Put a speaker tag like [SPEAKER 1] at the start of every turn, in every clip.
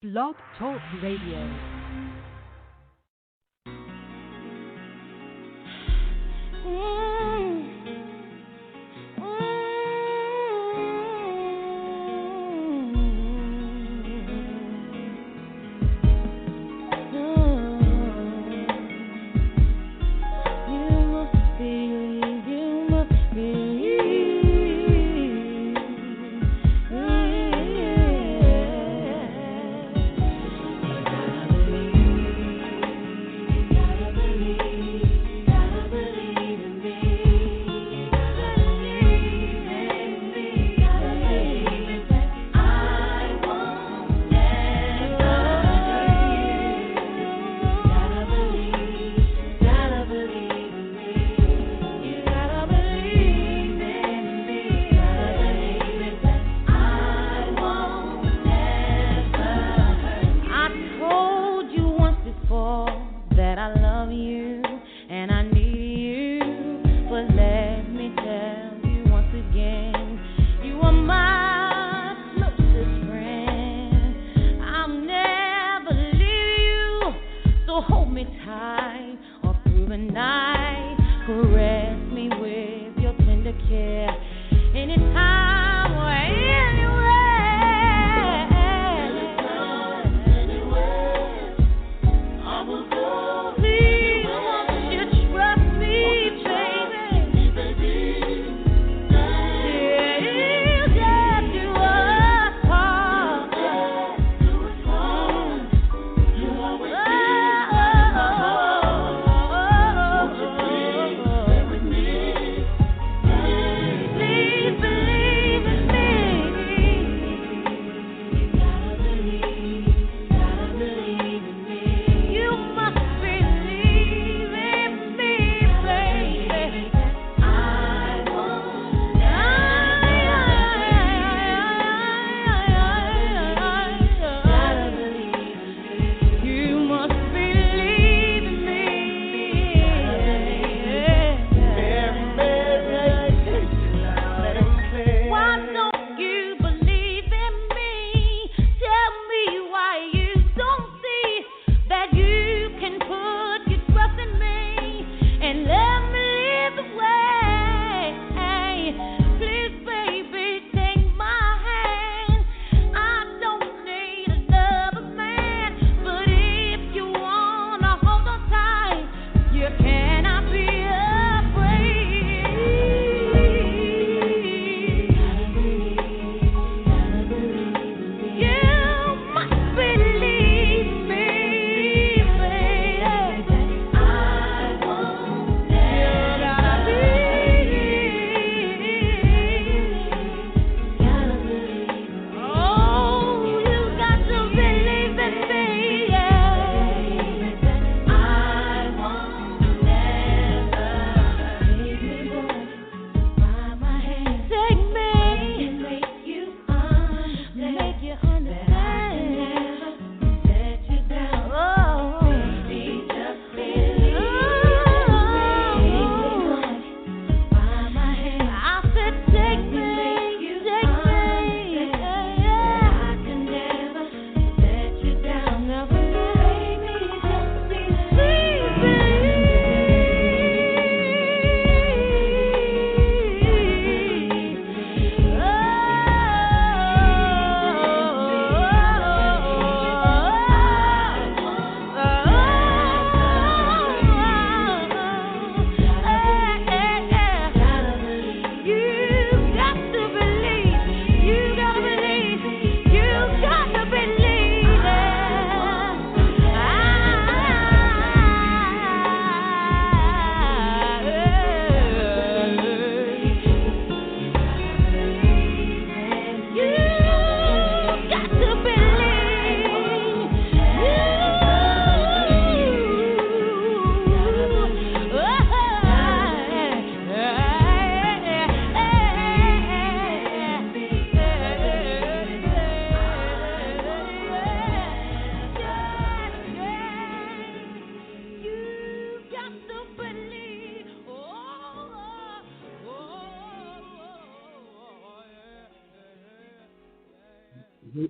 [SPEAKER 1] Blog Talk Radio.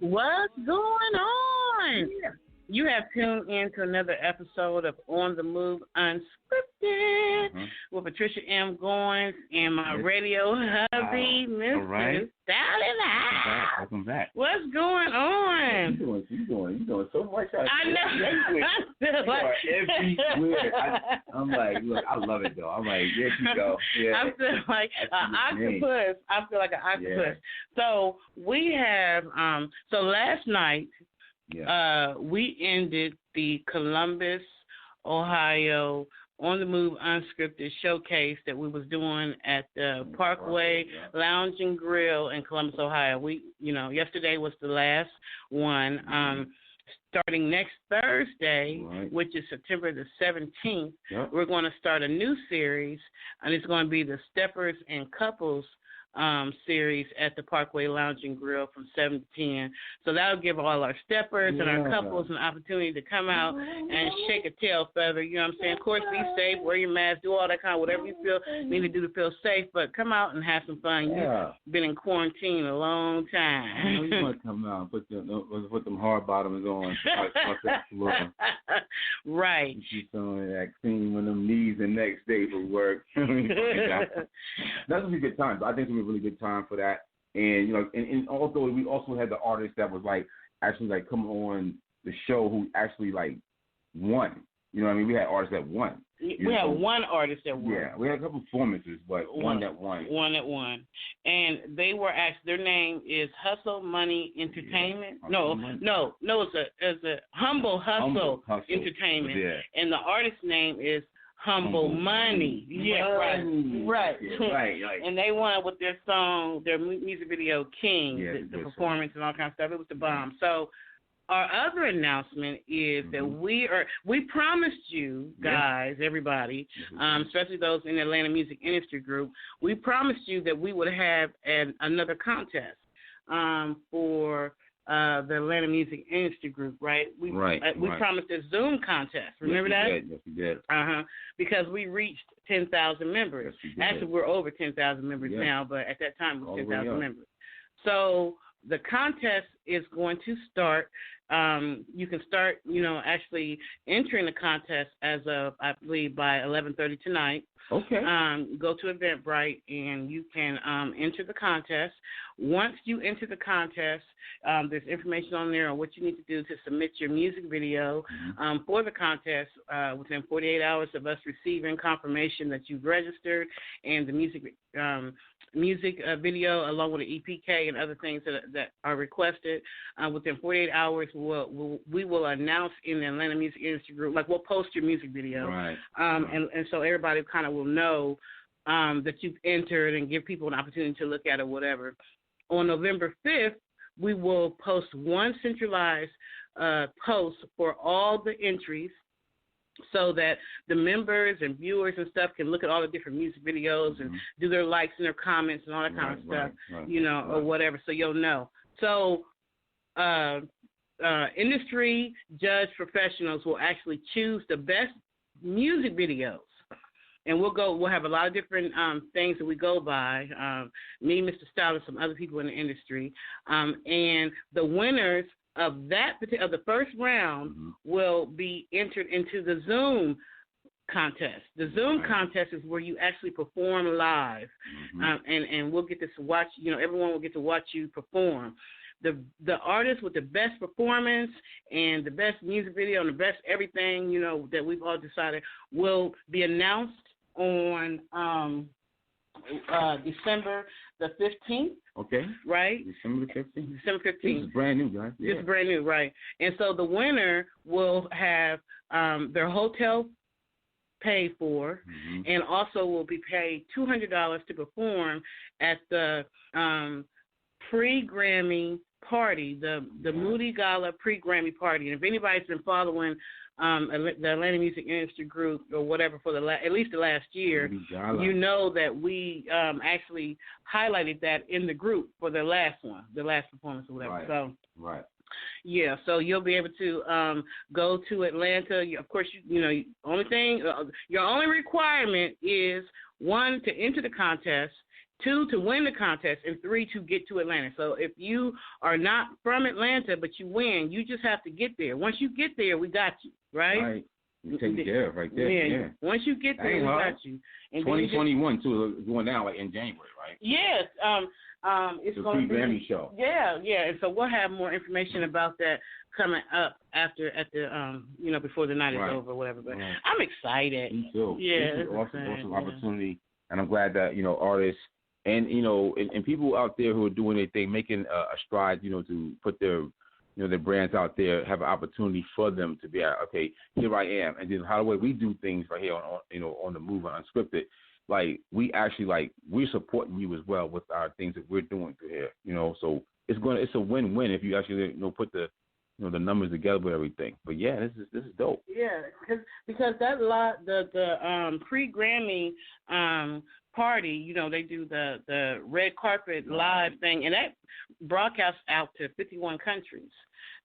[SPEAKER 2] What's going on?
[SPEAKER 3] Yeah.
[SPEAKER 2] You have tuned in to another episode of On the Move Unscripted with Patricia M. Goins and my radio hubby, Mr. Stalin.
[SPEAKER 3] Welcome back.
[SPEAKER 2] What's going on?
[SPEAKER 3] You're doing so much.
[SPEAKER 2] I know.
[SPEAKER 3] Everywhere. I'm like, look, I love it though. I'm like, there you go. Yeah.
[SPEAKER 2] I feel like an octopus. I feel like an octopus. Yeah. So we have, so last night, we ended the Columbus, Ohio On the Move Unscripted showcase that we was doing at the Parkway Lounge and Grill in Columbus, Ohio. Yesterday was the last one. Starting next Thursday, which is September the 17th, we're going to start a new series, and it's going to be the Steppers and Couples series at the Parkway Lounge and Grill from 7 to 10. So that'll give all our steppers and our couples an opportunity to come out and shake a tail feather. You know what I'm saying? Of course, be safe, wear your mask, do all that kind of whatever you need to do to feel safe, but come out and have some fun. You've been in quarantine a long time.
[SPEAKER 3] You want to come out and put them hard bottoms on.
[SPEAKER 2] Right.
[SPEAKER 3] You some of that clean on them knees the next day for work. That's going to be a good time. I think it's going to be a really good time for that. And, and although we also had the artist that was, actually, come on the show who actually, won. You know what I mean? We had artists that won.
[SPEAKER 2] We had one artist that won.
[SPEAKER 3] Yeah, we had a couple performances, but one that won.
[SPEAKER 2] One that won. And they were their name is Hustle Money Entertainment. No, it's a Humble Hustle Entertainment. Yeah. And the artist's name is Humble Money. Yeah, right. And they won with their song, their music video, King, the performance and all kinds of stuff. It was the bomb. So our other announcement is that we promised you guys, everybody, especially those in the Atlanta Music Industry Group, we promised you that we would have another contest for the Atlanta Music Industry Group, right? We promised a Zoom contest. Remember that?
[SPEAKER 3] Yes, we did.
[SPEAKER 2] Because we reached 10,000 members.
[SPEAKER 3] Yes, we did.
[SPEAKER 2] Actually, we're over 10,000 members now, but at that time it was 10,000 members. So the contest is going to start. You can start, actually entering the contest as of, I believe, by 11:30 tonight.
[SPEAKER 3] Okay.
[SPEAKER 2] Go to Eventbrite and you can enter the contest. Once you enter the contest, there's information on there on what you need to do to submit your music video for the contest within 48 hours of us receiving confirmation that you've registered, and the music video along with the EPK and other things that are requested. Within 48 hours, we will announce in the Atlanta Music Industry Group, we'll post your music video.
[SPEAKER 3] Right.
[SPEAKER 2] And so everybody kind of will know that you've entered and give people an opportunity to look at it, whatever. On November 5th, we will post one centralized post for all the entries, so that the members and viewers and stuff can look at all the different music videos and do their likes and their comments and all that kind of stuff, or whatever, so you'll know. So industry judge professionals will actually choose the best music videos. And we'll have a lot of different things that we go by, me, Mr. Stylist, some other people in the industry. And the winners of the first round will be entered into the Zoom contest. The Zoom contest is where you actually perform live, and we'll get to watch. Everyone will get to watch you perform. The artist with the best performance and the best music video and the best everything, that we've all decided will be announced on December the 15th.
[SPEAKER 3] Okay.
[SPEAKER 2] Right?
[SPEAKER 3] December the 15th.
[SPEAKER 2] December 15th.
[SPEAKER 3] This is brand new, guys. Yeah.
[SPEAKER 2] This is brand new, right. And so the winner will have their hotel paid for, and also will be paid $200 to perform at the pre-Grammy party, the Moody Gala pre-Grammy party. And if anybody's been following the Atlanta Music Industry Group or whatever for at least the last year, you know that we actually highlighted that in the group for the last performance or whatever.
[SPEAKER 3] Right.
[SPEAKER 2] Yeah, so you'll be able to go to Atlanta. Of course, your only requirement is, one, to enter the contest, 2, to win the contest, and 3, to get to Atlanta. So if you are not from Atlanta but you win, you just have to get there. Once you get there, we got you, right?
[SPEAKER 3] Right. You're taking care of right there. Yeah.
[SPEAKER 2] Once you get there, we got you. And
[SPEAKER 3] 2021 too, going down like in January, right?
[SPEAKER 2] Yes. It's going to be
[SPEAKER 3] Grammy show.
[SPEAKER 2] Yeah. And so we'll have more information about that coming up at the before the night is over, or whatever. But I'm excited.
[SPEAKER 3] Me too.
[SPEAKER 2] Yeah.
[SPEAKER 3] This is awesome opportunity, and I'm glad that artists and and people out there who are doing their thing, making a stride, to put their their brands out there, have an opportunity for them to be okay, here I am, and then how the way we do things right here on the Move on Unscripted, like we actually we're supporting you as well with our things that we're doing through here, so it's a win-win if you actually put the the numbers together with everything. But yeah, this is dope.
[SPEAKER 2] Yeah, because the pre-Grammy party, they do the red carpet live thing, and that broadcasts out to 51 countries.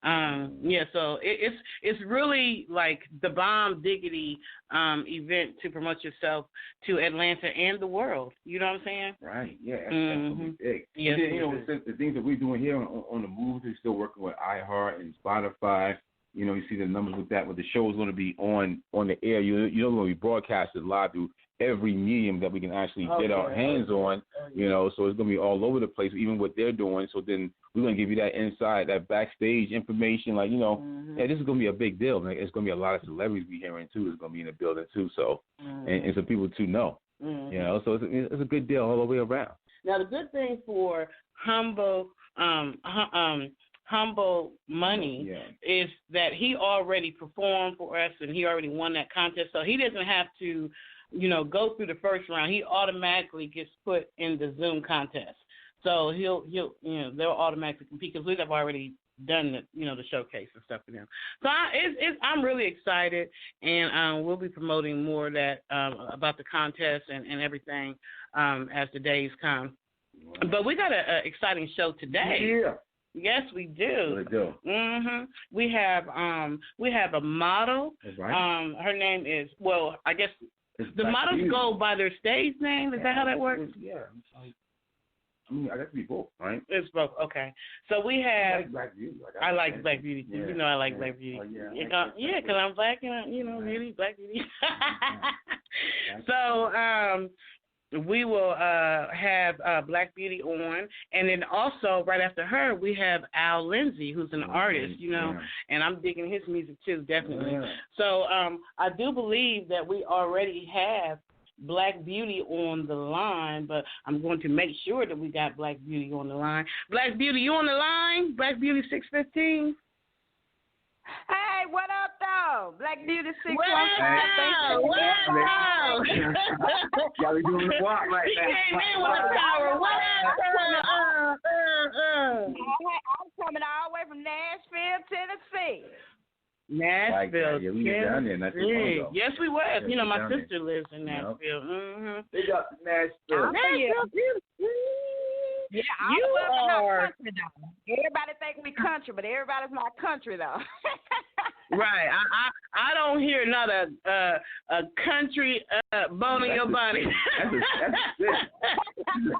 [SPEAKER 2] So it's really like the bomb diggity event to promote yourself to Atlanta and the world. You know what I'm saying?
[SPEAKER 3] Right. Yeah. That's gonna be big. Yes, and then, the things that we're doing here on the Move, we're still working with iHeart and Spotify. You see the numbers with that. But the show is going to be on the air. Going to be broadcasted live through every medium that we can actually get our hands on. So it's going to be all over the place, even what they're doing. So then we're going to give you that inside, that backstage information. This is going to be a big deal. It's going to be a lot of celebrities we hearing too. It's going to be in the building too. So and some people to know. So it's a good deal all the way around.
[SPEAKER 2] Now the good thing for Humble Money is that he already performed for us and he already won that contest, so he doesn't have to go through the first round. He automatically gets put in the Zoom contest, so they'll automatically compete because we have already done the showcase and stuff for them. So I'm really excited, and we'll be promoting more of that about the contest and everything as the days come. But we got an exciting show today.
[SPEAKER 3] Yeah.
[SPEAKER 2] Yes, we do.
[SPEAKER 3] We do.
[SPEAKER 2] We have a model.
[SPEAKER 3] That's right.
[SPEAKER 2] Her name is I guess the
[SPEAKER 3] Black
[SPEAKER 2] models
[SPEAKER 3] Beauty.
[SPEAKER 2] go by their stage name. Is that how that works?
[SPEAKER 3] Yeah. I guess we both, right?
[SPEAKER 2] It's both. Okay. So we have.
[SPEAKER 3] I like Black Beauty.
[SPEAKER 2] I like Black Beauty too.
[SPEAKER 3] Yeah.
[SPEAKER 2] I like Black Beauty. Because I'm black and Beauty, Black Beauty. So we will have Black Beauty on, and then also right after her we have Lindsey, who's an artist, and I'm digging his music too, definitely. Yeah. So I do believe that we already have Black Beauty on the line, but I'm going to make sure that we got Black Beauty on the line. Black Beauty, you on the line? Black Beauty 615.
[SPEAKER 4] Hey, what up, though? Black Beauty 615.
[SPEAKER 2] What up?
[SPEAKER 3] Y'all be doing the walk right now.
[SPEAKER 2] He came in with the power. What up?
[SPEAKER 4] I'm coming all the way from Nashville, Tennessee.
[SPEAKER 2] Nashville.
[SPEAKER 3] Yeah, we get down there. Not too long ago.
[SPEAKER 2] Yes, we was. My sister lives in Nashville.
[SPEAKER 3] They got Nashville.
[SPEAKER 4] Yeah,
[SPEAKER 2] you are
[SPEAKER 4] country, though. Everybody think we country, but everybody's not country though.
[SPEAKER 2] Right. I don't hear not a country bone in your body.
[SPEAKER 3] That's a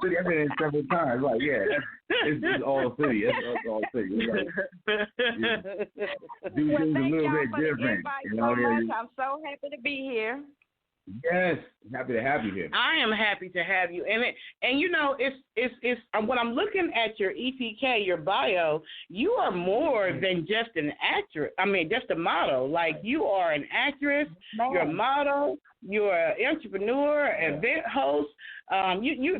[SPEAKER 3] city. I've been in several times. Like, it's all city. It's all city. Do things a little bit different.
[SPEAKER 4] I'm so happy to be here.
[SPEAKER 3] Yes, happy to have you here.
[SPEAKER 2] I am happy to have you, and it's when I'm looking at your EPK, your bio, you are more than just an actress. I mean, just a model. Like, you are an actress, you're a model, you're an entrepreneur, event host. You're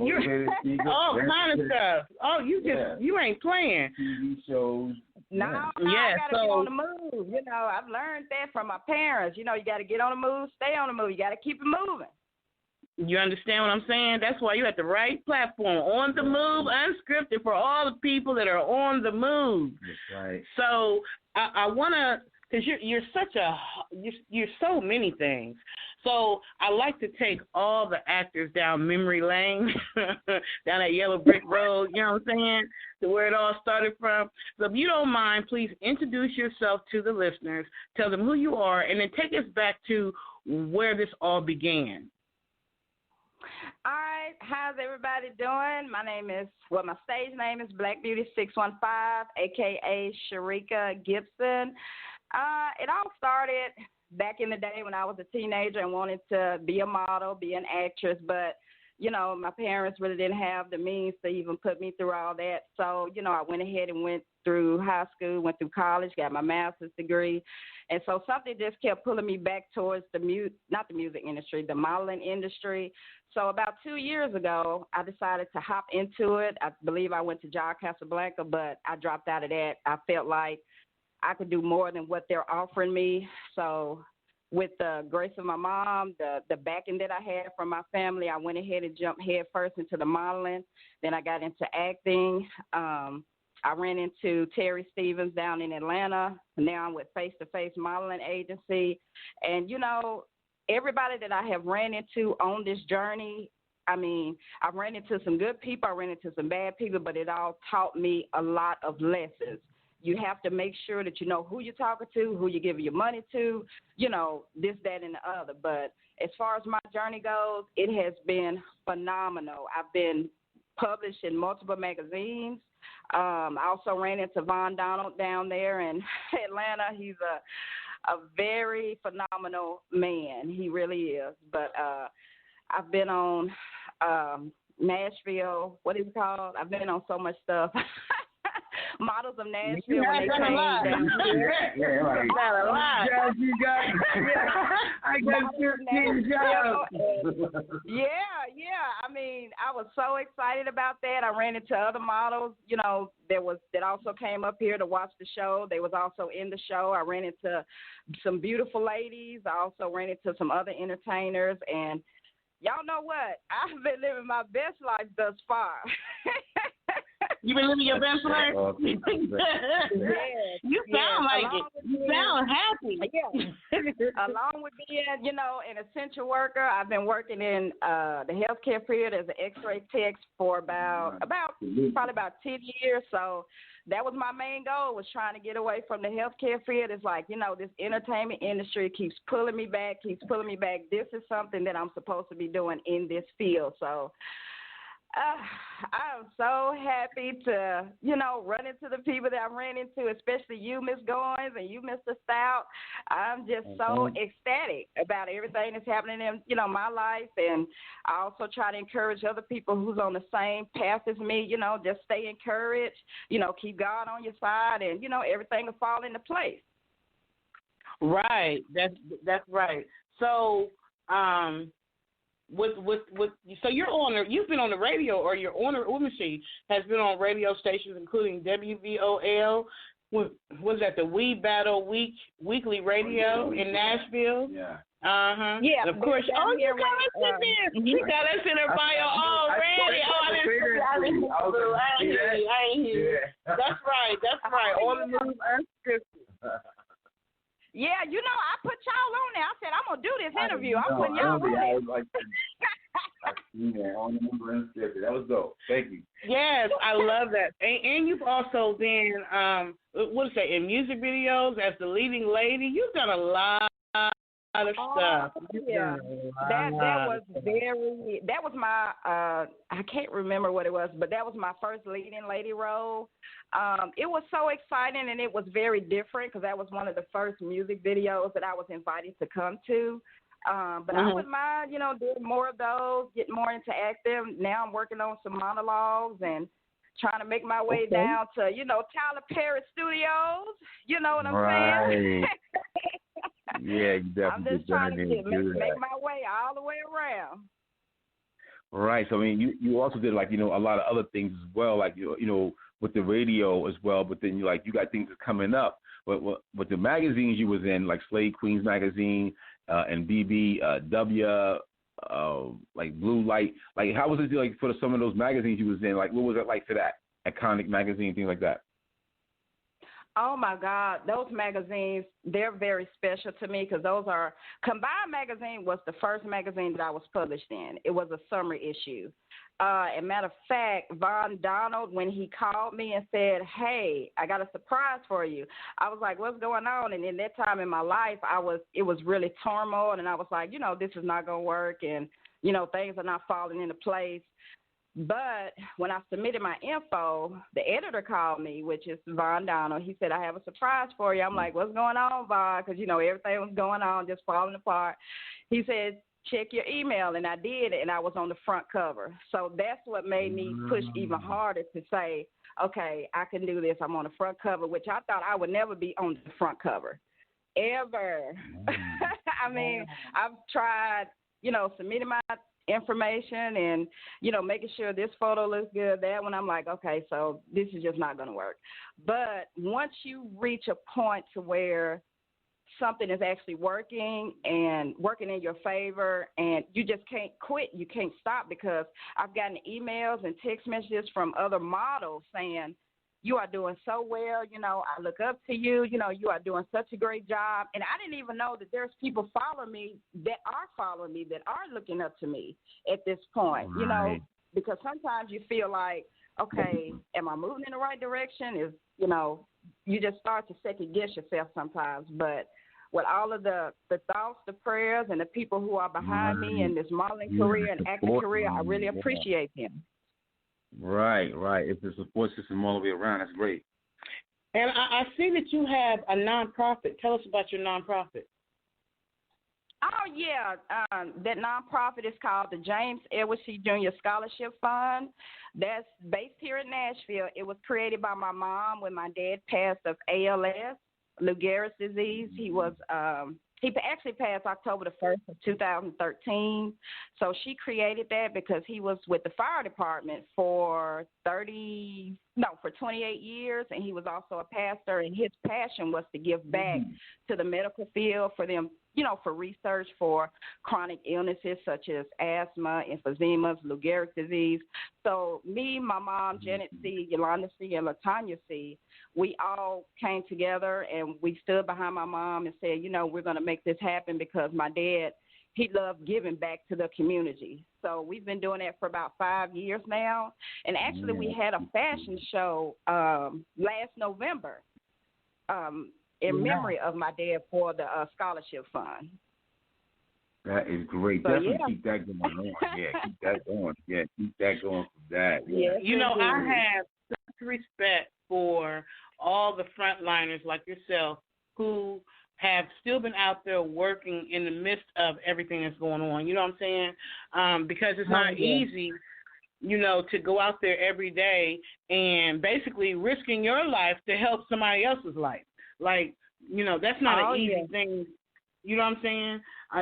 [SPEAKER 2] all kind of stuff. Oh, you ain't playing.
[SPEAKER 3] TV shows.
[SPEAKER 4] No, I got to get on the move. I've learned that from my parents. You got to get on the move, stay on the move. You got to keep it moving.
[SPEAKER 2] You understand what I'm saying? That's why you're at the right platform. On the Move, Unscripted, for all the people that are on the move.
[SPEAKER 3] That's right.
[SPEAKER 2] So I want to, because you're so many things. So I like to take all the actors down memory lane, down that yellow brick road, you know what I'm saying, to where it all started from. So if you don't mind, please introduce yourself to the listeners, tell them who you are, and then take us back to where this all began.
[SPEAKER 4] All right, how's everybody doing? My stage name is Black Beauty 615, aka Sharika Gibson. It all started back in the day when I was a teenager and wanted to be a model, be an actress, but my parents really didn't have the means to even put me through all that. So, I went ahead and went through high school, went through college, got my master's degree. And so something just kept pulling me back towards the modeling industry. So about 2 years ago, I decided to hop into it. I believe I went to JAG Casablanca, but I dropped out of that. I felt like I could do more than what they're offering me. So with the grace of my mom, the backing that I had from my family, I went ahead and jumped head first into the modeling. Then I got into acting. I ran into Terry Stevens down in Atlanta. Now I'm with Face to Face Modeling Agency. And, everybody that I have ran into on this journey, I've ran into some good people, I ran into some bad people, but it all taught me a lot of lessons. You have to make sure that you know who you're talking to, who you're giving your money to, this, that, and the other. But as far as my journey goes, it has been phenomenal. I've been published in multiple magazines. I also ran into Von Donald down there in Atlanta. He's a very phenomenal man. He really is. But I've been on Nashville. What is it called? I've been on so much stuff. Models of Nashville.
[SPEAKER 2] When they came down.
[SPEAKER 3] Yeah, like,
[SPEAKER 2] got a lot.
[SPEAKER 3] Jobs you got. I got 15 jobs.
[SPEAKER 4] Yeah. I was so excited about that. I ran into other models, that also came up here to watch the show. They was also in the show. I ran into some beautiful ladies. I also ran into some other entertainers. And y'all know what? I've been living my best life thus far.
[SPEAKER 2] You been living your best life?
[SPEAKER 4] Yes.
[SPEAKER 2] You sound like it. You sound happy.
[SPEAKER 4] Yeah. Along with being, an essential worker, I've been working in the healthcare field as an X-ray tech for probably about 10 years. So that was my main goal, was trying to get away from the healthcare field. It's like, this entertainment industry keeps pulling me back. This is something that I'm supposed to be doing in this field. So I'm so happy to, run into the people that I ran into, especially you, Miss Goins, and you, Mr. Stout. I'm just so ecstatic about everything that's happening in, my life. And I also try to encourage other people who's on the same path as me, just stay encouraged, keep God on your side, and, everything will fall into place.
[SPEAKER 2] Right. That's right. So, so you've been on the radio, or your owner, she has been on radio stations including WVOL. What is that? The We Battle Weekly Radio in Nashville.
[SPEAKER 3] Yeah.
[SPEAKER 4] Yeah.
[SPEAKER 2] And of course. You got us in there. She got us in her bio already. I didn't hear. That's right. On the move, unscripted.
[SPEAKER 4] Yeah, I put y'all on there. I said, I'm going to do this interview. I'm putting y'all on there.
[SPEAKER 3] On the number unscripted. That was dope. Thank you.
[SPEAKER 2] Yes, I love that. And you've also been, in music videos as the leading lady. You've done a lot of stuff.
[SPEAKER 4] Yeah. That was my, I can't remember what it was, but that was my first leading lady role. It was so exciting, and it was very different because that was one of the first music videos that I was invited to come to. But I wouldn't mind, doing more of those, getting more into acting. Now I'm working on some monologues and trying to make my way down to, Tyler Perry Studios. You know what I'm saying?
[SPEAKER 3] Yeah, you definitely.
[SPEAKER 4] I'm just trying to make my way all the way around.
[SPEAKER 3] Right. So, you also did, a lot of other things as well, with the radio as well. But then you got things coming up. But with the magazines you was in, like Slave Queens magazine and BBW, Blue Light. How was it for some of those magazines you was in? What was it like for that iconic magazine, things like that?
[SPEAKER 4] Oh, my God. Those magazines, they're very special to me because those are – Combined Magazine was the first magazine that I was published in. It was a summer issue. As a matter of fact, Von Donald, when he called me and said, hey, I got a surprise for you, I was like, what's going on? And in that time in my life, it was really turmoil, and I was like, this is not going to work. And, things are not falling into place. But when I submitted my info, the editor called me, which is Von Donald. He said, I have a surprise for you. I'm like, what's going on, Von? Because, everything was going on, just falling apart. He said, check your email, and I did, and I was on the front cover. So that's what made me push even harder to say, okay, I can do this. I'm on the front cover, which I thought I would never be on the front cover, ever. I mean, I've tried, submitting my information and, making sure this photo looks good, that one, I'm like, okay, so this is just not going to work. But once you reach a point to where something is actually working and working in your favor, and you just can't quit, you can't stop, because I've gotten emails and text messages from other models saying, you are doing so well, I look up to you, you are doing such a great job. And I didn't even know that there's people following me, that are looking up to me at this point, because sometimes you feel like, okay, am I moving in the right direction? You just start to second guess yourself sometimes. But with all of the thoughts, the prayers, and the people who are behind me in this modeling career and acting career, I really appreciate them.
[SPEAKER 3] Right. It's a support system all the way around. That's great.
[SPEAKER 2] And I see that you have a nonprofit. Tell us about your nonprofit.
[SPEAKER 4] Oh, yeah. That nonprofit is called the James Edward C. Jr. Scholarship Fund. That's based here in Nashville. It was created by my mom when my dad passed of ALS, Lou Gehrig's disease. He actually passed October the 1st of 2013. So she created that because he was with the fire department for 28 years, and he was also a pastor, and his passion was to give back to the medical field for them, for research for chronic illnesses such as asthma, emphysema, Lou Gehrig's disease. So me, my mom, Janet C., Yolanda C., and LaTanya C., we all came together and we stood behind my mom and said, we're going to make this happen, because my dad, he loved giving back to the community. So we've been doing that for about 5 years now. And actually we had a fashion show last November in memory of my dad for the scholarship fund.
[SPEAKER 3] That is great.
[SPEAKER 4] So,
[SPEAKER 3] definitely keep that going on. Yeah, keep that going. Yeah, keep that going for that.
[SPEAKER 4] Yeah.
[SPEAKER 2] I have such respect for all the frontliners like yourself who have still been out there working in the midst of everything that's going on. You know what I'm saying? Because it's not easy, to go out there every day and basically risking your life to help somebody else's life. Like, that's not an easy thing. You know what I'm saying?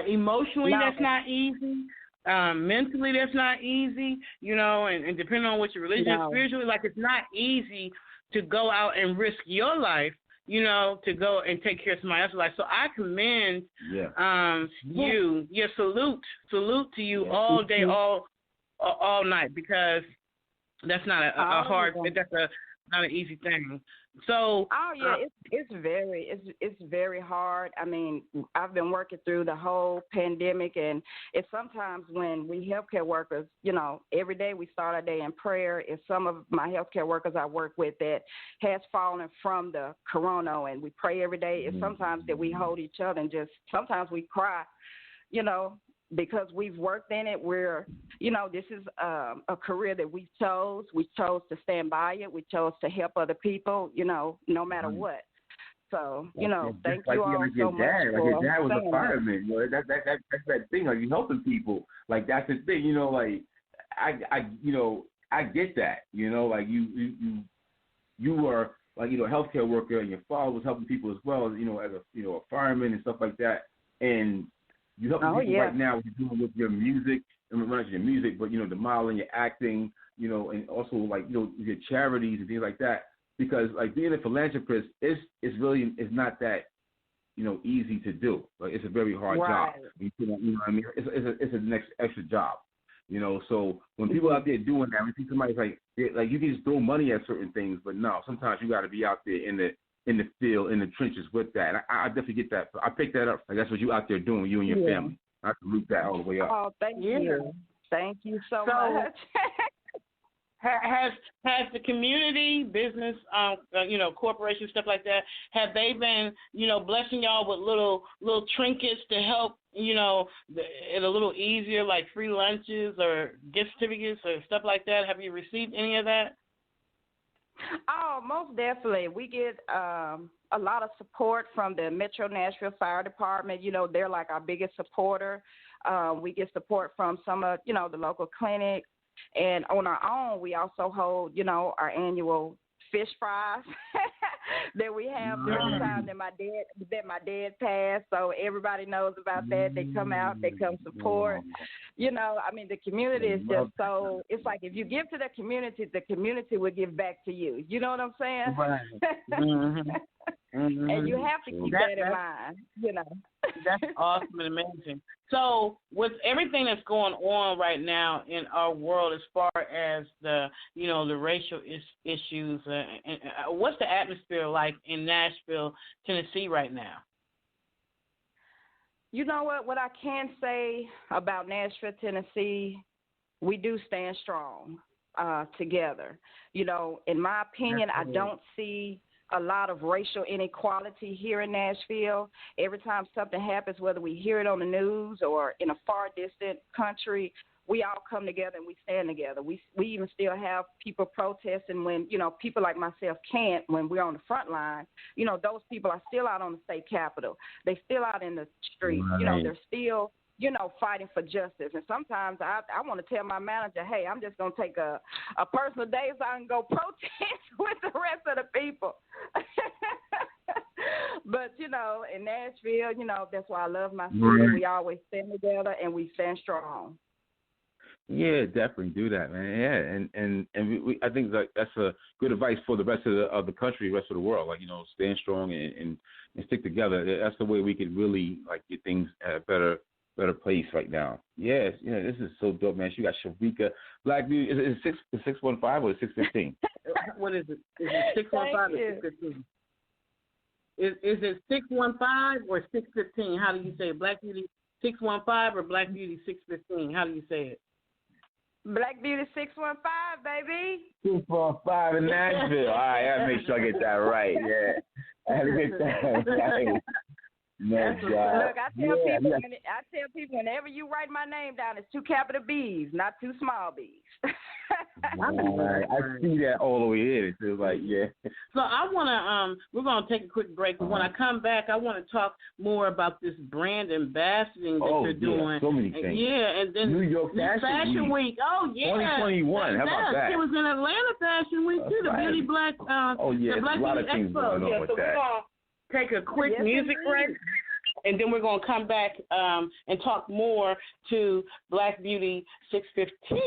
[SPEAKER 2] Emotionally, that's not easy. Mentally, that's not easy. And depending on what your religion is, spiritually, like, it's not easy to go out and risk your life, to go and take care of somebody else's life. So I commend you. Yeah, salute to you all day, all night, because that's not a hard. That's not an easy thing. So it's very hard. I mean, I've been working through the whole pandemic, and it's sometimes when we healthcare workers, every day we start our day in prayer. It's some of my healthcare workers I work with that has fallen from the corona, and we pray every day. It's sometimes that we hold each other and just sometimes we cry, because we've worked in it. We're, this is a career that we chose. We chose to stand by it. We chose to help other people, no matter what. So, thank you all so much.
[SPEAKER 3] Like your dad was a fireman. That's that thing. Like, you helping people. Like, that's the thing. Like, I get that. Like you were like a healthcare worker, and your father was helping people as well. As a fireman and stuff like that. And you help people right now what you're doing with your music, and not your music, but the modeling, your acting, and also like your charities and things like that. Because like being a philanthropist is not that easy to do. Like, it's a very hard job. You know what I mean? It's a next extra job. So when people out there doing that, we see somebody's like you can just throw money at certain things, but no, sometimes you got to be out there in the field, in the trenches with that. And I definitely get that. I pick that up. Like, that's what you out there doing, you and your family. I can root that all the way up.
[SPEAKER 4] Oh, thank you. Thank you so much.
[SPEAKER 2] Has the community, business, corporations, stuff like that, have they been, blessing y'all with little trinkets to help, it a little easier, like free lunches or gift certificates or stuff like that? Have you received any of that?
[SPEAKER 4] Oh, most definitely. We get a lot of support from the Metro Nashville Fire Department. They're like our biggest supporter. We get support from some of, the local clinics. And on our own, we also hold, our annual fish fries that we have every time that my dad passed. So everybody knows about that. They come out, they come support. The community is just so, it's like if you give to the community will give back to you. You know what I'm saying?
[SPEAKER 2] Right. Mm-hmm. Mm-hmm.
[SPEAKER 4] And you have to keep that in mind,
[SPEAKER 2] That's awesome and amazing. So with everything that's going on right now in our world as far as the, the racial issues, and what's the atmosphere like in Nashville, Tennessee right now?
[SPEAKER 4] You know what I can say about Nashville, Tennessee, we do stand strong together. In my opinion, I don't see a lot of racial inequality here in Nashville. Every time something happens, whether we hear it on the news or in a far distant country, we all come together and we stand together. We even still have people protesting when, people like myself can't, when we're on the front line. Those people are still out on the state capitol. They're still out in the streets. Right. They're still, fighting for justice. And sometimes I want to tell my manager, hey, I'm just going to take a personal day so I can go protest with the rest of the people. But, in Nashville, that's why I love my city. Right. We always stand together and we stand strong.
[SPEAKER 3] Yeah, definitely do that, man. Yeah, and we I think that's a good advice for the rest of the country, the rest of the world. Like, stand strong and stick together. That's the way we could really get things at a better place right now. Yes, this is so dope, man. You got Sharika, Black Beauty. Is it 615 or 615?
[SPEAKER 2] What is it? Is it 615 or 615? Is it 615 or 615? How do you say it? Black Beauty 615 or Black Beauty 615? How do you say it?
[SPEAKER 4] Black Beauty 615, baby.
[SPEAKER 3] 615 in Nashville. All right, I gotta make sure I get that right. Yeah, I had to get that right.
[SPEAKER 4] Look, I tell people whenever you write my name down, it's 2 capital B's, not 2 small B's.
[SPEAKER 3] Right. I see that all the way in. It feels like, yeah.
[SPEAKER 2] So I want to, we're going to take a quick break, but when I come back, I want to talk more about this brand ambassadoring that you're doing.
[SPEAKER 3] So many things.
[SPEAKER 2] Yeah, and then
[SPEAKER 3] New York Fashion Week.
[SPEAKER 2] Oh, yeah.
[SPEAKER 3] 2021. How about that?
[SPEAKER 2] It was in Atlanta Fashion Week, too.
[SPEAKER 3] That's
[SPEAKER 2] the Beauty Black,
[SPEAKER 3] the Black
[SPEAKER 2] a lot
[SPEAKER 3] of things going on with
[SPEAKER 2] so
[SPEAKER 3] that.
[SPEAKER 2] We're going to take a quick music break. And then we're going to come back and talk more to Black Beauty 615.
[SPEAKER 3] 615.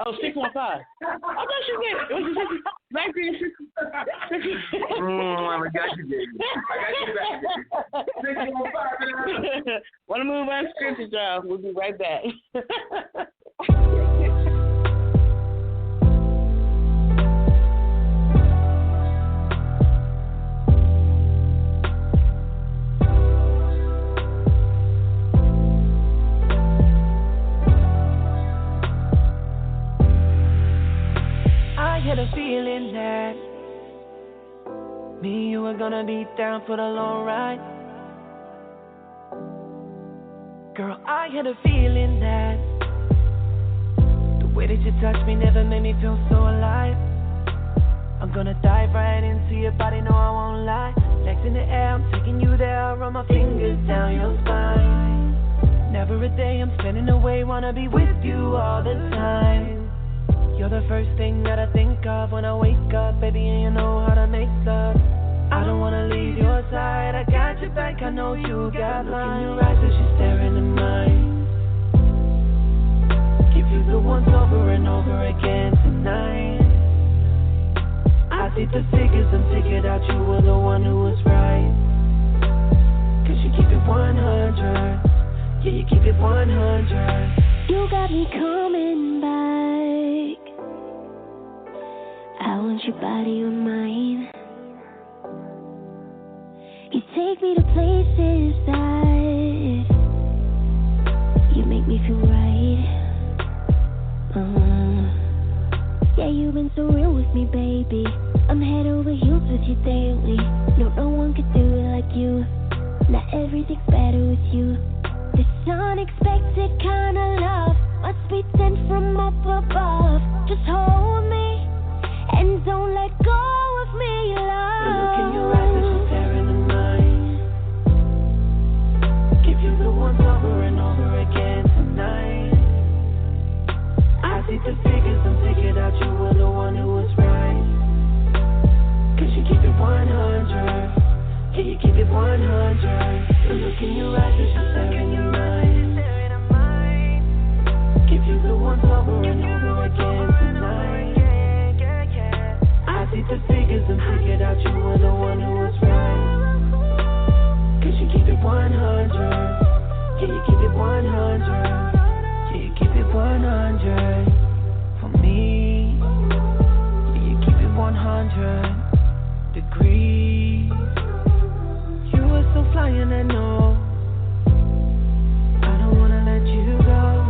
[SPEAKER 2] Oh, 615. I thought you did. It was just Black Beauty 615.
[SPEAKER 3] I got you, baby. I got you back. 615.
[SPEAKER 2] Want to move unscripted, y'all. We'll be right back.
[SPEAKER 5] Had a feeling that me and you were gonna be down for the long ride. Girl, I had a feeling that the way that you touched me never made me feel so alive. I'm gonna dive right into your body, no I won't lie. Legs in the air, I'm taking you there, run my fingers down your spine. Never a day I'm spending away, wanna be with you all the time. You're the first thing that I think of when I wake up, baby, and you know how to make love. I don't wanna leave your side, I got your back, I know you got mine. Look in your eyes as you stare into mine. Give you the once over and over again tonight. I did the figures and figured out you were the one who was right. Cause you keep it 100, yeah, you keep it 100.
[SPEAKER 6] You got me coming back. I want your body on mine. You take me to places that you make me feel right. been so real with me, baby. I'm head over heels with you daily. No one could do it like you. Now everything's better with you. This unexpected kind of love must be sent from up above. Just hold me and don't let go of me, love.
[SPEAKER 5] The look in your eyes is just tearing the mind. Give you the once over and over again tonight. I see the figures and figured out you were the one who was right. Cause you keep it 100. Yeah, you keep it 100. The look in your eyes is just tearing your mind. Give you the once over and over again tonight. I see the figures and figured out you were the one who was right. Cause you keep it 100. Yeah, you keep it 100. Yeah, you keep it 100. For me, yeah, you keep it 100 degrees. You were so fly and I know I don't wanna let you go.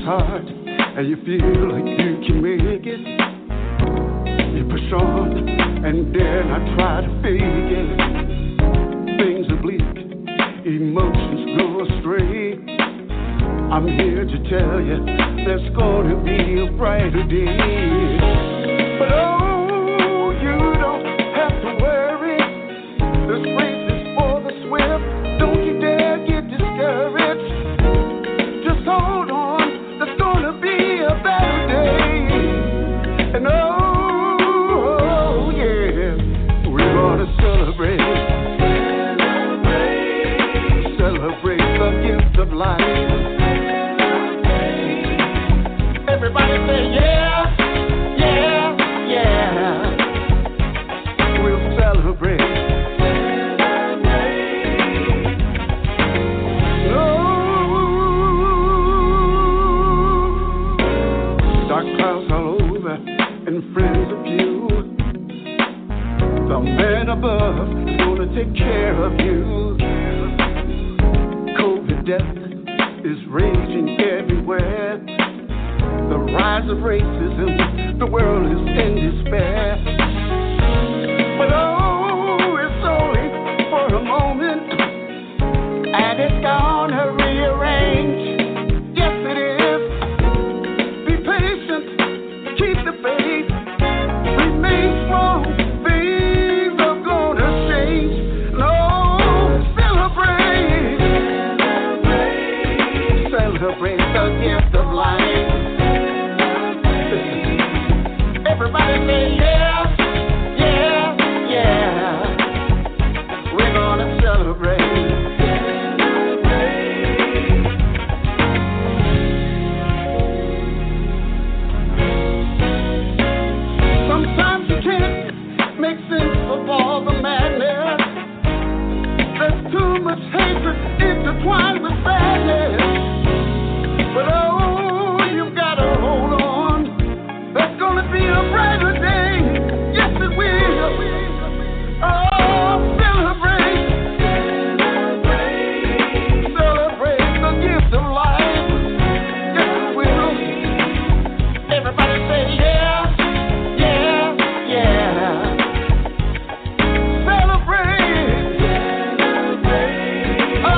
[SPEAKER 7] Hard, and you feel like you can make it. You push on, and then I try to fake it. Things are bleak, emotions go astray. I'm here to tell you there's gonna be a brighter day. But oh, you don't have to worry. This race is for the swift. Don't you dare get discouraged. Just hold on. There's gonna be a better day. And oh, yeah, we're gonna celebrate. Celebrate the gift of life. Everybody say yeah, yeah, yeah. We'll celebrate. Dark clouds all over and friends of you. The man above is gonna take care of you. COVID death is raging everywhere. The rise of racism, the world is in despair. But oh, it's only for a moment, and it's gonna rearrange. Yes, it is. Keep the faith, remain strong, things are gonna change. No, celebrate, celebrate the gift of life. Everybody say yeah, yeah, yeah. We're gonna celebrate. Make sense of all the madness. There's too much hatred intertwined with sadness. But oh, you've got to hold on. There's gonna be a brighter day. Yes, it will. Oh, celebrate. Celebrate the gift of life. Yes, it will. Everybody say yeah. Oh,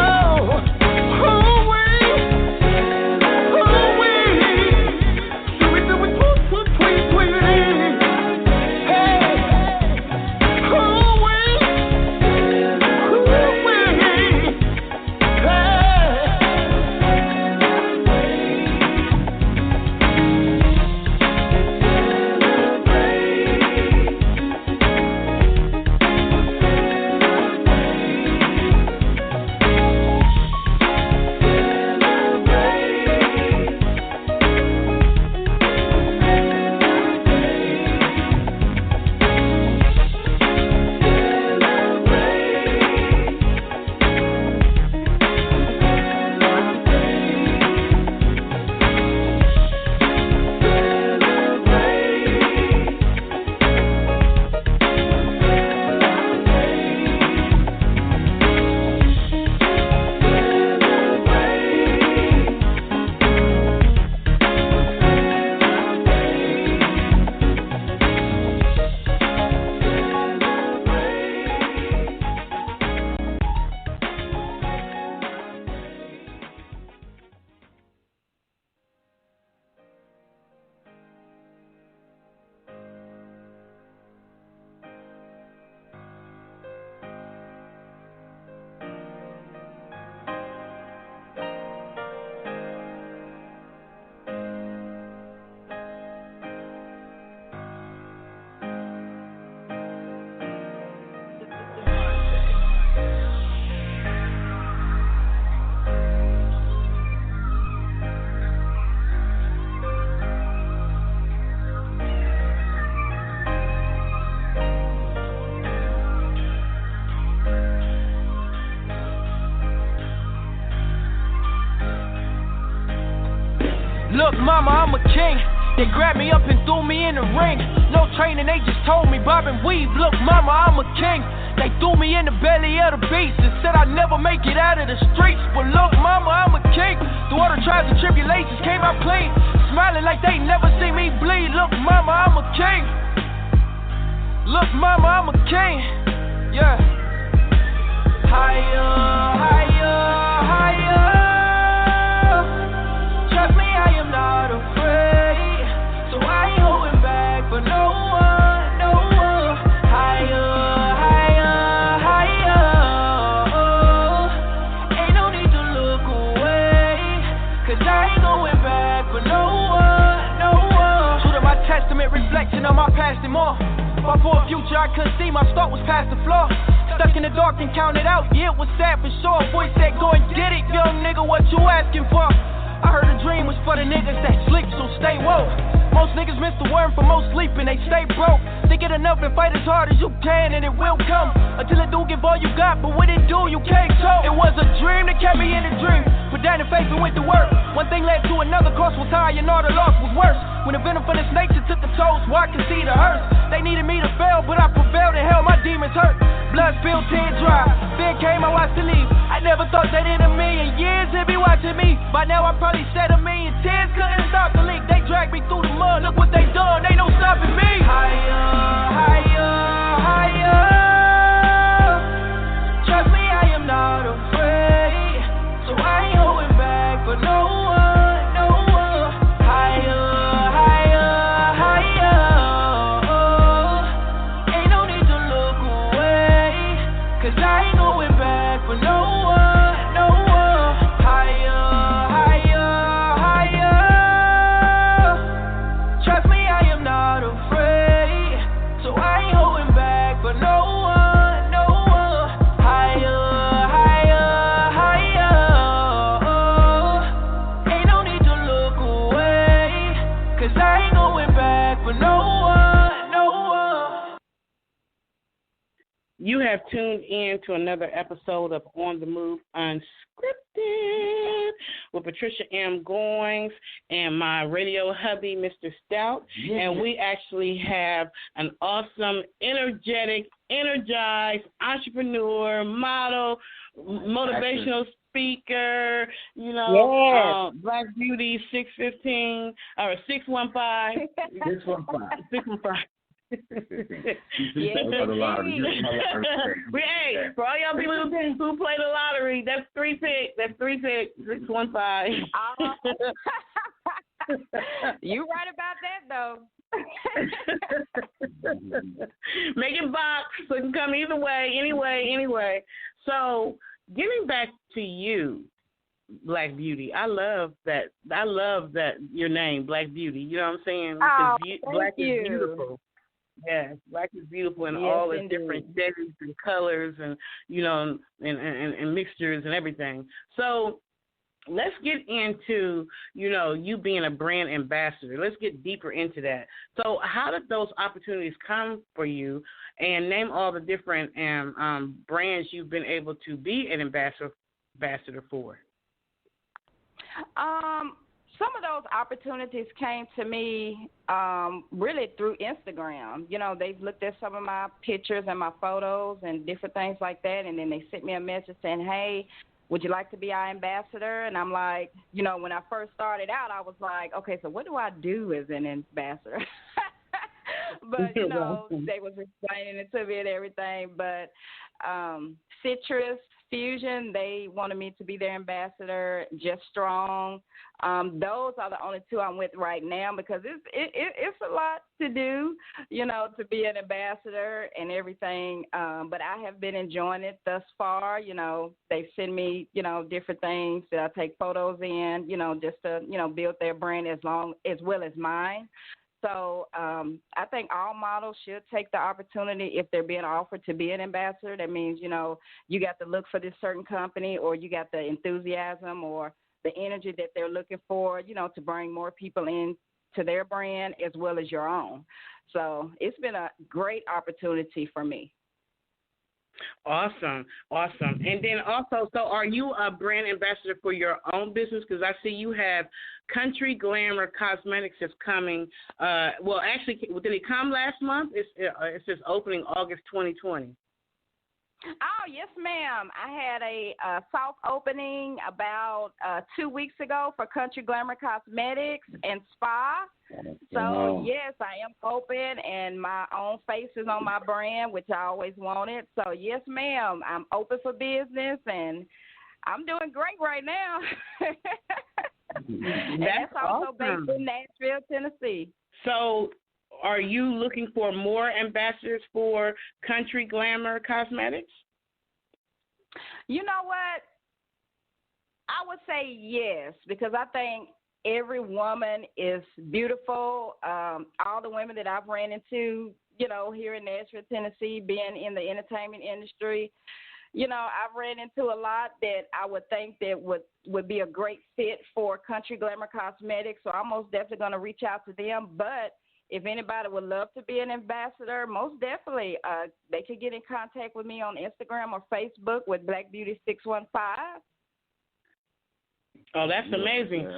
[SPEAKER 5] Look, mama, I'm a king. They grabbed me up and threw me in the ring. No training, they just told me bob and weave. Look, mama, I'm a king. They threw me in the belly of the beast and said I'd never make it out of the streets. But look, mama, I'm a king. Through all the trials and tribulations, came out clean. Smiling like they never seen me bleed. Look, mama, I'm a king. Look, mama, I'm a king. Yeah. Higher, higher, higher. Trust me, I am not afraid. So I ain't holding back for no one, no one. Higher, higher, higher. Ain't no need to look away. Cause I ain't going back for no one, no one. True to my testament, reflection on my past and more. But for a future I couldn't see, my start was past the floor. Stuck in the dark and counted out, yeah, it was sad for sure. Voice said, go and get it, young nigga, what you asking for? I heard a dream was for the niggas that sleep, so stay woke. Most niggas miss the worm for most sleeping, they stay broke. They get enough and fight as hard as you can, and it will come. Until it do, give all you got, but when it do, you can't talk. It was a dream that kept me in the dream. Put down the faith and went to work. One thing led to another, cost was high and all the loss was worse. When the venom from this nature took the toll, so I could see the hurt. They needed me to fail, but I prevailed and hell, my demons hurt. Blood spilled, tear dry. Fear came, I watched to leave. I never thought that in a million years they'd be watching me. By now I probably shed a million tears, couldn't stop the leak. They dragged me through the mud, look what they done, ain't no stopping me. Higher, higher, higher. Trust me, I am not afraid. So I ain't holding back for no one, no one. Higher, higher, higher. Ain't no need to look away. Cause I ain't going back for no one, no one. Higher, higher, higher. Trust me, I am not afraid. So I ain't holding back for no one, no one. Higher, higher, higher. Ain't no need to look away. Cause I ain't going back for no one, no one.
[SPEAKER 2] You have tuned in to another episode of On the Move Unscripted with Patricia M. Goins and my radio hubby, Mr. Stout. Yeah. And we actually have an awesome, energetic, energized entrepreneur, model, motivational speaker, you know, Black Beauty 615 or 615.
[SPEAKER 3] 615.
[SPEAKER 2] 615.
[SPEAKER 3] Hey,
[SPEAKER 2] for all y'all people who play the lottery, that's 3 picks. That's 3 picks. 615.
[SPEAKER 4] You right about that though.
[SPEAKER 2] Make it box so it can come either way, anyway. So getting back to you, Black Beauty. I love that your name, Black Beauty. You know what I'm saying? Black is beautiful. Yes, Black is beautiful in all its different shades and colors and, you know, and mixtures and everything. So let's get into, you know, you being a brand ambassador. Let's get deeper into that. So how did those opportunities come for you? And name all the different brands you've been able to be an ambassador for.
[SPEAKER 4] Some of those opportunities came to me really through Instagram. You know, they've looked at some of my pictures and my photos and different things like that, and then they sent me a message saying, hey, would you like to be our ambassador? And I'm like, you know, when I first started out, I was like, okay, so what do I do as an ambassador? But, you know, they was explaining it to me and everything. But Citrus Fusion, they wanted me to be their ambassador. Just Strong. Those are the only two I'm with right now because it's a lot to do, you know, to be an ambassador and everything. But I have been enjoying it thus far. You know, they send me, you know, different things that I take photos in, you know, just to, you know, build their brand as well as mine. So I think all models should take the opportunity if they're being offered to be an ambassador. That means, you know, you got to look for this certain company or you got the enthusiasm or the energy that they're looking for, you know, to bring more people in to their brand as well as your own. So it's been a great opportunity for me.
[SPEAKER 2] Awesome. And then also, so are you a brand ambassador for your own business? Because I see you have Country Glamour Cosmetics that's coming. Well, actually, did it come last month? It's just opening August 2020.
[SPEAKER 4] Oh, yes, ma'am. I had a soft opening about 2 weeks ago for Country Glamour Cosmetics and Spa. So, yes, I am open, and my own face is on my brand, which I always wanted. So, yes, ma'am, I'm open for business, and I'm doing great right now. And that's also
[SPEAKER 2] awesome.
[SPEAKER 4] based in Nashville, Tennessee.
[SPEAKER 2] So, are you looking for more ambassadors for Country Glamour Cosmetics?
[SPEAKER 4] You know what? I would say yes, because I think every woman is beautiful. All the women that I've ran into, here in Nashville, Tennessee, being in the entertainment industry, I've ran into a lot that I would think that would be a great fit for Country Glamour Cosmetics. So I'm most definitely going to reach out to them. But if anybody would love to be an ambassador, most definitely they could get in contact with me on Instagram or Facebook with Black Beauty 615.
[SPEAKER 2] Oh, that's amazing.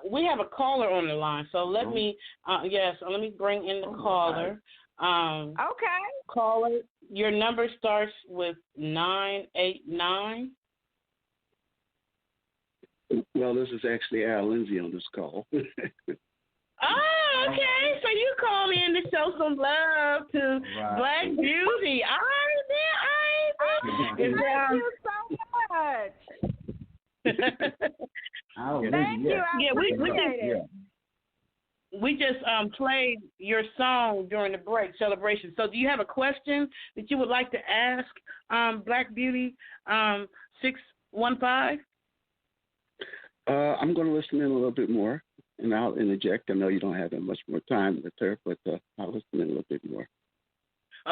[SPEAKER 2] We have a caller on the line, so let me bring in the caller.
[SPEAKER 4] Okay.
[SPEAKER 2] Caller, your number starts with 989.
[SPEAKER 8] Well, this is actually Lindsey on this call.
[SPEAKER 2] Oh, okay. So you call me in to show some love to Black Beauty. All right,
[SPEAKER 4] Thank you so much. Thank you. I appreciate it.
[SPEAKER 2] We just played your song during the break celebration. So do you have a question that you would like to ask Black Beauty 615?
[SPEAKER 8] I'm going to listen in a little bit more, and I'll interject. I know you don't have that much more time with her, but I'll listen in a little bit more.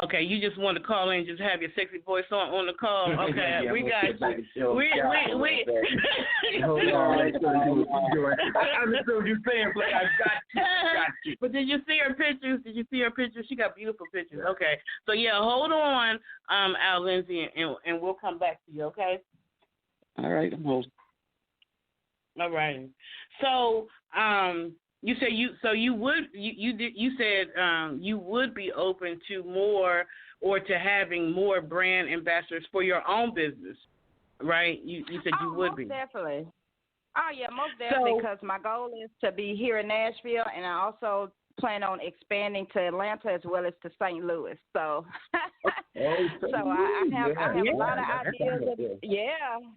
[SPEAKER 2] Okay, you just want to call in, just have your sexy voice on the call. Okay, we got you. We. Hold on, I understood what you're saying, but I got you. But did you see her pictures? She got beautiful pictures. Okay, so yeah, hold on, Al Lindsey, and we'll come back to you. Okay.
[SPEAKER 8] All right, I'm holding.
[SPEAKER 2] All right. So, you said you would be open to more or to having more brand ambassadors for your own business, right? You said you would be.
[SPEAKER 4] Definitely. Oh yeah, most definitely. Because my goal is to be here in Nashville, and I also plan on expanding to Atlanta as well as to St. Louis. So, I have a lot of ideas.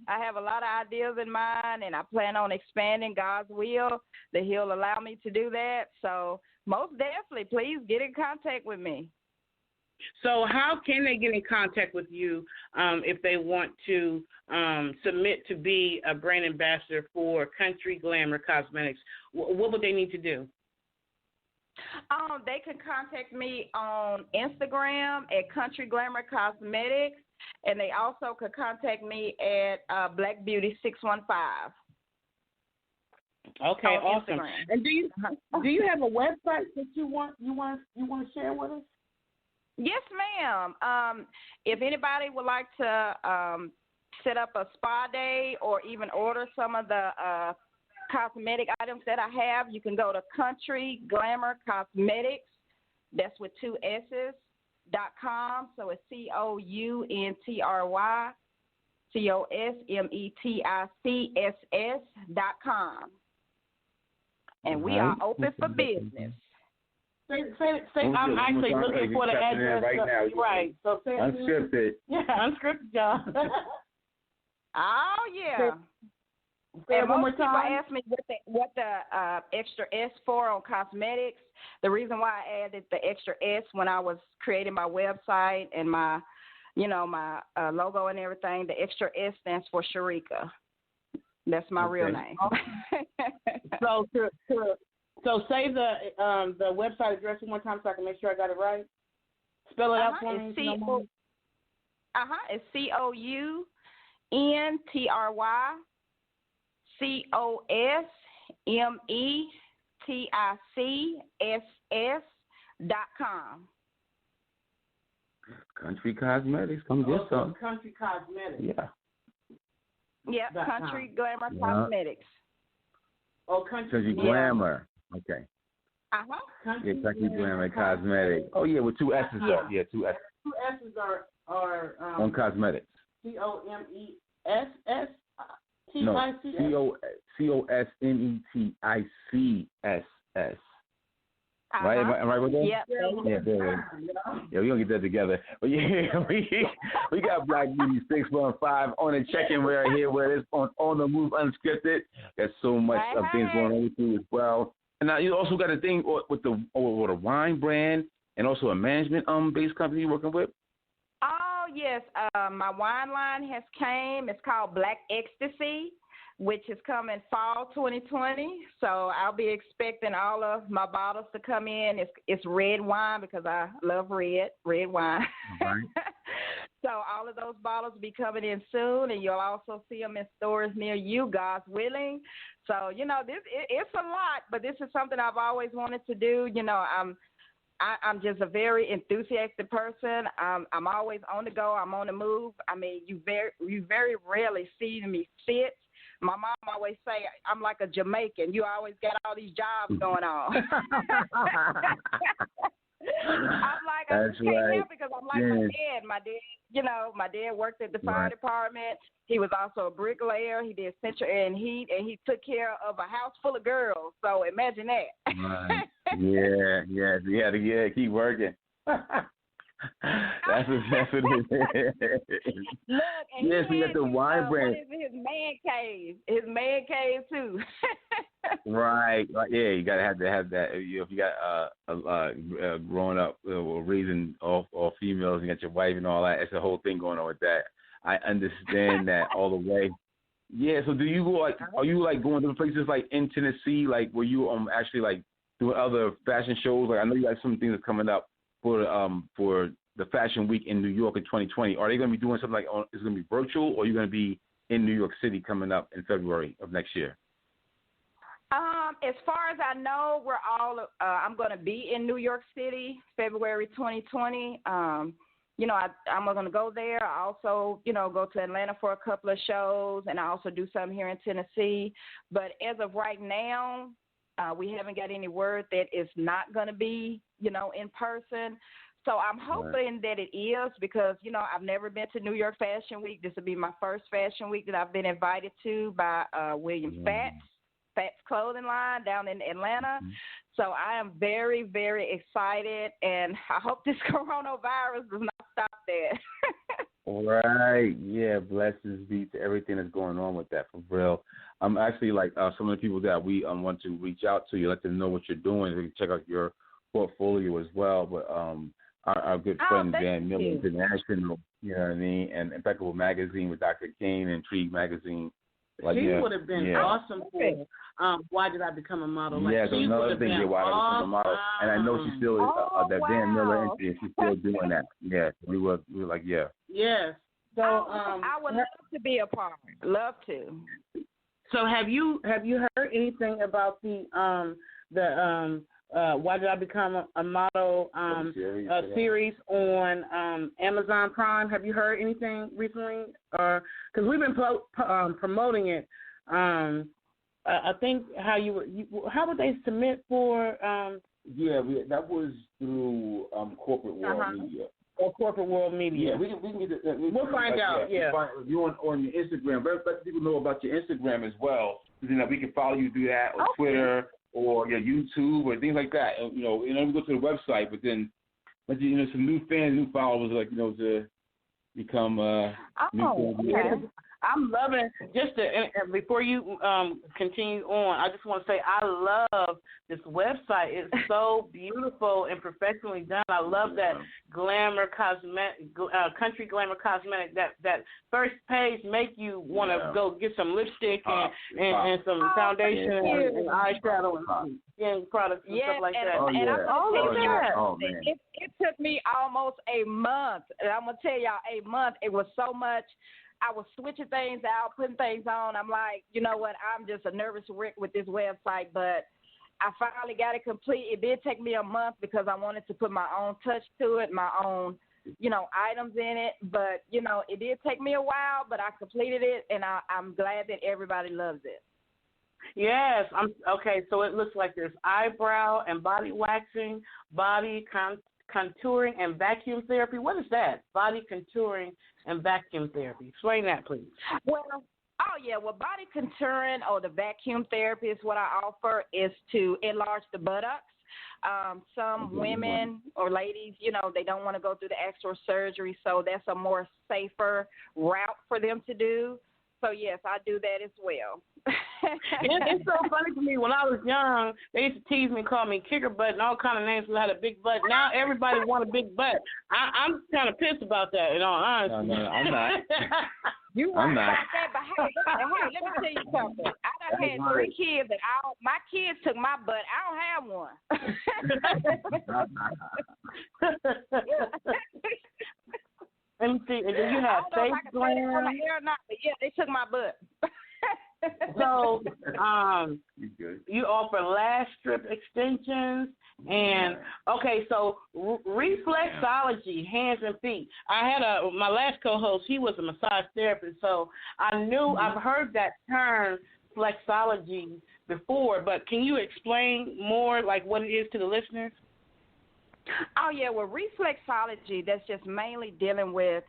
[SPEAKER 4] I have a lot of ideas in mind, and I plan on expanding God's will that He'll allow me to do that. So, most definitely, please get in contact with me.
[SPEAKER 2] So, how can they get in contact with you if they want to submit to be a brand ambassador for Country Glamour Cosmetics? What would they need to do?
[SPEAKER 4] They can contact me on Instagram at Country Glamour Cosmetics, and they also could contact me at Black Beauty 615.
[SPEAKER 2] Okay, awesome.
[SPEAKER 4] Instagram.
[SPEAKER 2] And do you have a website that you want to share with us?
[SPEAKER 4] Yes, ma'am. If anybody would like to set up a spa day or even order some of the cosmetic items that I have, you can go to Country Glamour Cosmetics. That's with 2 S's.com. So it's COUNTRYCOSMETICSS.com. And we are open for business.
[SPEAKER 2] I'm actually looking for the address
[SPEAKER 3] right now.
[SPEAKER 2] Right. So say
[SPEAKER 3] Unscripted.
[SPEAKER 2] Yeah, Unscripted, y'all.
[SPEAKER 4] Oh yeah.
[SPEAKER 2] Say
[SPEAKER 4] And
[SPEAKER 2] one
[SPEAKER 4] most
[SPEAKER 2] more time.
[SPEAKER 4] people ask me what the extra S for on cosmetics. The reason why I added the extra S when I was creating my website and my logo and everything, the extra S stands for Sharika. That's my real name.
[SPEAKER 2] So say the website address one more time so I can make sure I got it right. Spell it out for me.
[SPEAKER 4] It's COUNTRYCOSMETICSS.com.
[SPEAKER 3] Country Cosmetics. Come get some.
[SPEAKER 2] Country Cosmetics.
[SPEAKER 3] Yeah.
[SPEAKER 4] Yeah, Country Glamour Cosmetics.
[SPEAKER 2] Oh, Country
[SPEAKER 3] Glamour. Okay.
[SPEAKER 2] Country
[SPEAKER 3] Country Glamour Cosmetics. Oh yeah, with 2 S's. Yeah, 2 S's.
[SPEAKER 2] 2 S's are
[SPEAKER 3] on cosmetics.
[SPEAKER 2] COMESS.
[SPEAKER 3] No, COSMETICSS. Right? Am I right with that?
[SPEAKER 4] Yep.
[SPEAKER 3] Yeah, there. Yeah, we gonna get that together. But yeah, we got Black Beauty 615 on the check-in right here, where it's on the move Unscripted. There's so much of things going on with you as well. And now you also got a thing with the wine brand and also a management based company you're working with.
[SPEAKER 4] Oh yes, my wine line has came. It's called Black Ecstasy, which is coming fall 2020. So I'll be expecting all of my bottles to come in. It's red wine because I love red wine.
[SPEAKER 3] Right.
[SPEAKER 4] So all of those bottles will be coming in soon, and you'll also see them in stores near you, God's willing. So, it's a lot, but this is something I've always wanted to do. I'm just a very enthusiastic person. I'm always on the go. I'm on the move. I mean, you very rarely see me sit. My mom always say I'm like a Jamaican. You always got all these jobs going on. I'm like, I just can't help because I'm like my dad. My dad worked at the fire department. He was also a bricklayer. He did central air and heat, and he took care of a house full of girls. So imagine that.
[SPEAKER 3] Right. Yeah. Keep working. That's what it is.
[SPEAKER 4] Look, and
[SPEAKER 3] yes, we got the wine brand.
[SPEAKER 4] His man cave. His man cave too.
[SPEAKER 3] Right. Yeah, you gotta have that. If you got growing up raising all females, and you got your wife and all that, it's a whole thing going on with that. I understand that all the way. Yeah. So do you go are you going to places like in Tennessee, like where you actually like doing other fashion shows? Like I know you got some things coming up for the Fashion Week in New York in 2020. Are they going to be doing something like it's going to be virtual, or are you going to be in New York City coming up in February of next year?
[SPEAKER 4] As far as I know, I'm going to be in New York City, February 2020. I'm going to go there. I also, go to Atlanta for a couple of shows, and I also do some here in Tennessee. But as of right now, we haven't got any word that it's not going to be, in person. So I'm hoping that it is because, I've never been to New York Fashion Week. This will be my first Fashion Week that I've been invited to by William Fatts clothing line down in Atlanta. So I am very, very excited, and I hope this coronavirus does not stop that.
[SPEAKER 3] Right. Yeah, blessings be to everything that's going on with that, for real. I'm actually some of the people that we want to reach out to you, let them know what you're doing. We can check out your portfolio as well. But our good friend Dan Miller International, you know what I mean, and Impeccable Magazine with Dr. Kane, and Intrigue Magazine.
[SPEAKER 2] She would have been awesome for Why Did I Become a Model?
[SPEAKER 3] So another thing, Why Did I Become a Model? And I know she still is that Dan Miller, and she's still doing that. Yeah, we were like, yeah.
[SPEAKER 2] Yes. So
[SPEAKER 4] I would love to be a part. Love to.
[SPEAKER 2] So have you heard anything about the Why Did I Become a Model series on Amazon Prime? Have you heard anything recently? Because we've been promoting it. I think how would they submit for?
[SPEAKER 3] That was through Corporate World Media.
[SPEAKER 2] Or Corporate World Media.
[SPEAKER 3] Yeah, we can get that.
[SPEAKER 2] We'll find out. Yeah.
[SPEAKER 3] You on your Instagram. Let people know about your Instagram as well. So then we can follow you through that, or Twitter, or your YouTube, or things like that. And, we go to the website, but then, some new fans, new followers, to become new fans.
[SPEAKER 2] I'm loving and before you continue on, I just want to say I love this website. It's so beautiful and professionally done. I love that country glamour cosmetic. That first page make you want to go get some lipstick and some foundation and eyeshadow and skin products and stuff like that.
[SPEAKER 4] It took me almost a month, and I'm gonna tell y'all, a month. It was so much. I was switching things out, putting things on. I'm like, you know what? I'm just a nervous wreck with this website, but I finally got it complete. It did take me a month because I wanted to put my own touch to it, my own items in it. But, it did take me a while, but I completed it, and I'm glad that everybody loves it.
[SPEAKER 2] Yes. Okay, so it looks like there's eyebrow and body waxing, body contouring, and vacuum therapy. What is that? Body contouring and vacuum therapy. Explain that, please.
[SPEAKER 4] Well, body contouring or the vacuum therapy is what I offer is to enlarge the buttocks. Some women or ladies, they don't want to go through the actual surgery, so that's a more safer route for them to do. So, yes, I do that as well.
[SPEAKER 2] It's so funny to me. When I was young, they used to tease me, call me kicker butt, and all kind of names who had a big butt. Now everybody want a big butt. I'm kind of pissed about that, in all honesty.
[SPEAKER 3] No, I'm not.
[SPEAKER 4] You right about that, but hey, let me tell you something. I done had 3 kids, and my kids took my butt. I don't have one.
[SPEAKER 2] Let me see. And then you have face gland.
[SPEAKER 4] On the air or not, but yeah, they took my butt.
[SPEAKER 2] So, you offer lash strip extensions, and so reflexology, hands and feet. I had my last co-host. He was a massage therapist, so I've heard that term flexology before. But can you explain more, like what it is to the listeners?
[SPEAKER 4] Oh yeah, well, reflexology, that's just mainly dealing with,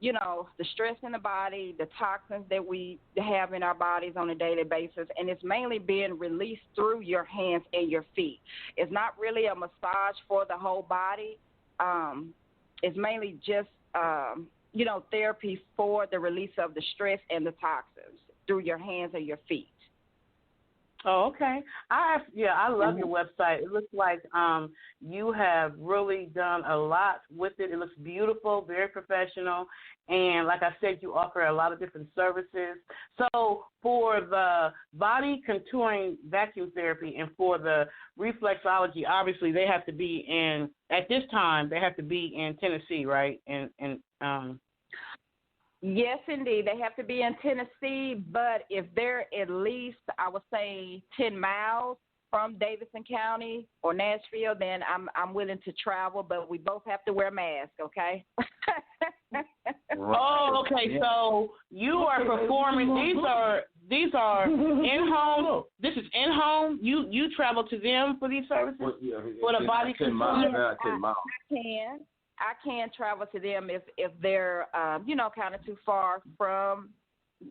[SPEAKER 4] the stress in the body, the toxins that we have in our bodies on a daily basis, and it's mainly being released through your hands and your feet. It's not really a massage for the whole body. It's mainly just, therapy for the release of the stress and the toxins through your hands and your feet.
[SPEAKER 2] Oh, okay. I love your website. It looks like you have really done a lot with it. It looks beautiful, very professional, and like I said, you offer a lot of different services. So for the body contouring vacuum therapy and for the reflexology, obviously they have to be in Tennessee, right?
[SPEAKER 4] Yes, indeed. They have to be in Tennessee, but if they're at least, I would say, 10 miles from Davidson County or Nashville, then I'm willing to travel, but we both have to wear masks, okay?
[SPEAKER 2] Oh, okay. So you are performing. These are in-home. This is in-home. You travel to them for these services? For the body contouring?
[SPEAKER 4] I can travel to them if they're, kind of too far from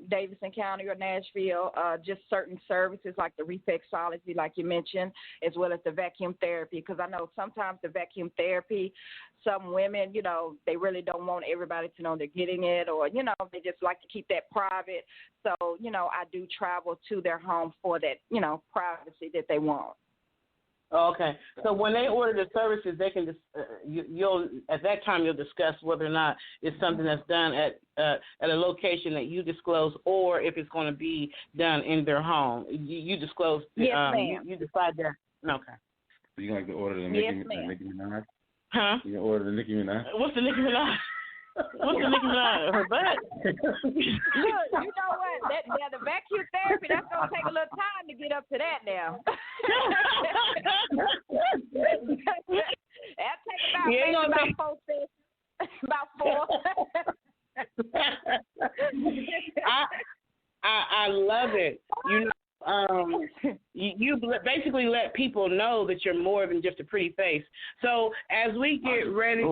[SPEAKER 4] Davidson County or Nashville, just certain services like the reflexology, like you mentioned, as well as the vacuum therapy, because I know sometimes the vacuum therapy, some women, they really don't want everybody to know they're getting it, or, they just like to keep that private. So, I do travel to their home for that, privacy that they want.
[SPEAKER 2] Okay, so when they order the services, they can just you'll discuss whether or not it's something that's done at a location that you disclose, or if it's going to be done in their home. You disclose.
[SPEAKER 4] Yes, ma'am.
[SPEAKER 2] You decide that. Okay.
[SPEAKER 3] So you gonna order the
[SPEAKER 4] Nicki
[SPEAKER 3] Minaj?
[SPEAKER 2] Huh?
[SPEAKER 3] You gonna order the Nicki Minaj?
[SPEAKER 2] What's the Nicki Minaj? What's the Nicki Minaj? Her butt.
[SPEAKER 4] Look, you know what? The vacuum therapy, that's going to take a little time to get up to that now. That'll take about 4 sessions. About 4.
[SPEAKER 2] I love it. You basically let people know that you're more than just a pretty face. So as we get ready,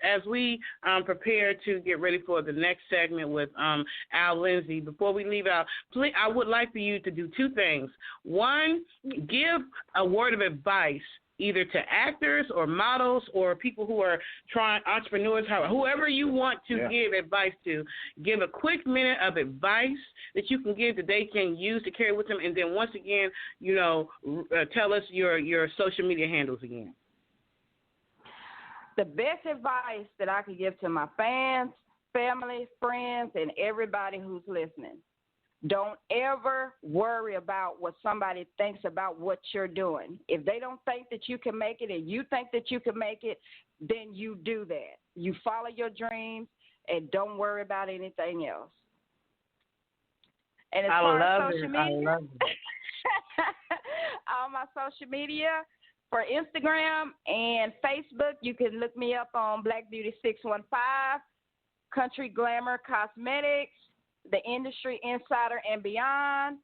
[SPEAKER 2] as we prepare to get ready for the next segment with Al Lindsey, before we leave out, please, I would like for you to do 2 things. One, give a word of advice either to actors or models or people who are trying, entrepreneurs, whoever you want to give advice to. Give a quick minute of advice that you can give that they can use to carry with them. And then once again, tell us your social media handles again.
[SPEAKER 4] The best advice that I could give to my fans, family, friends, and everybody who's listening. Don't ever worry about what somebody thinks about what you're doing. If they don't think that you can make it and you think that you can make it, then you do that. You follow your dreams and don't worry about anything else. And as far as social media, all my social media, For Instagram and Facebook, you can look me up on Black Beauty 615, Country Glamour Cosmetics, The Industry Insider and Beyond,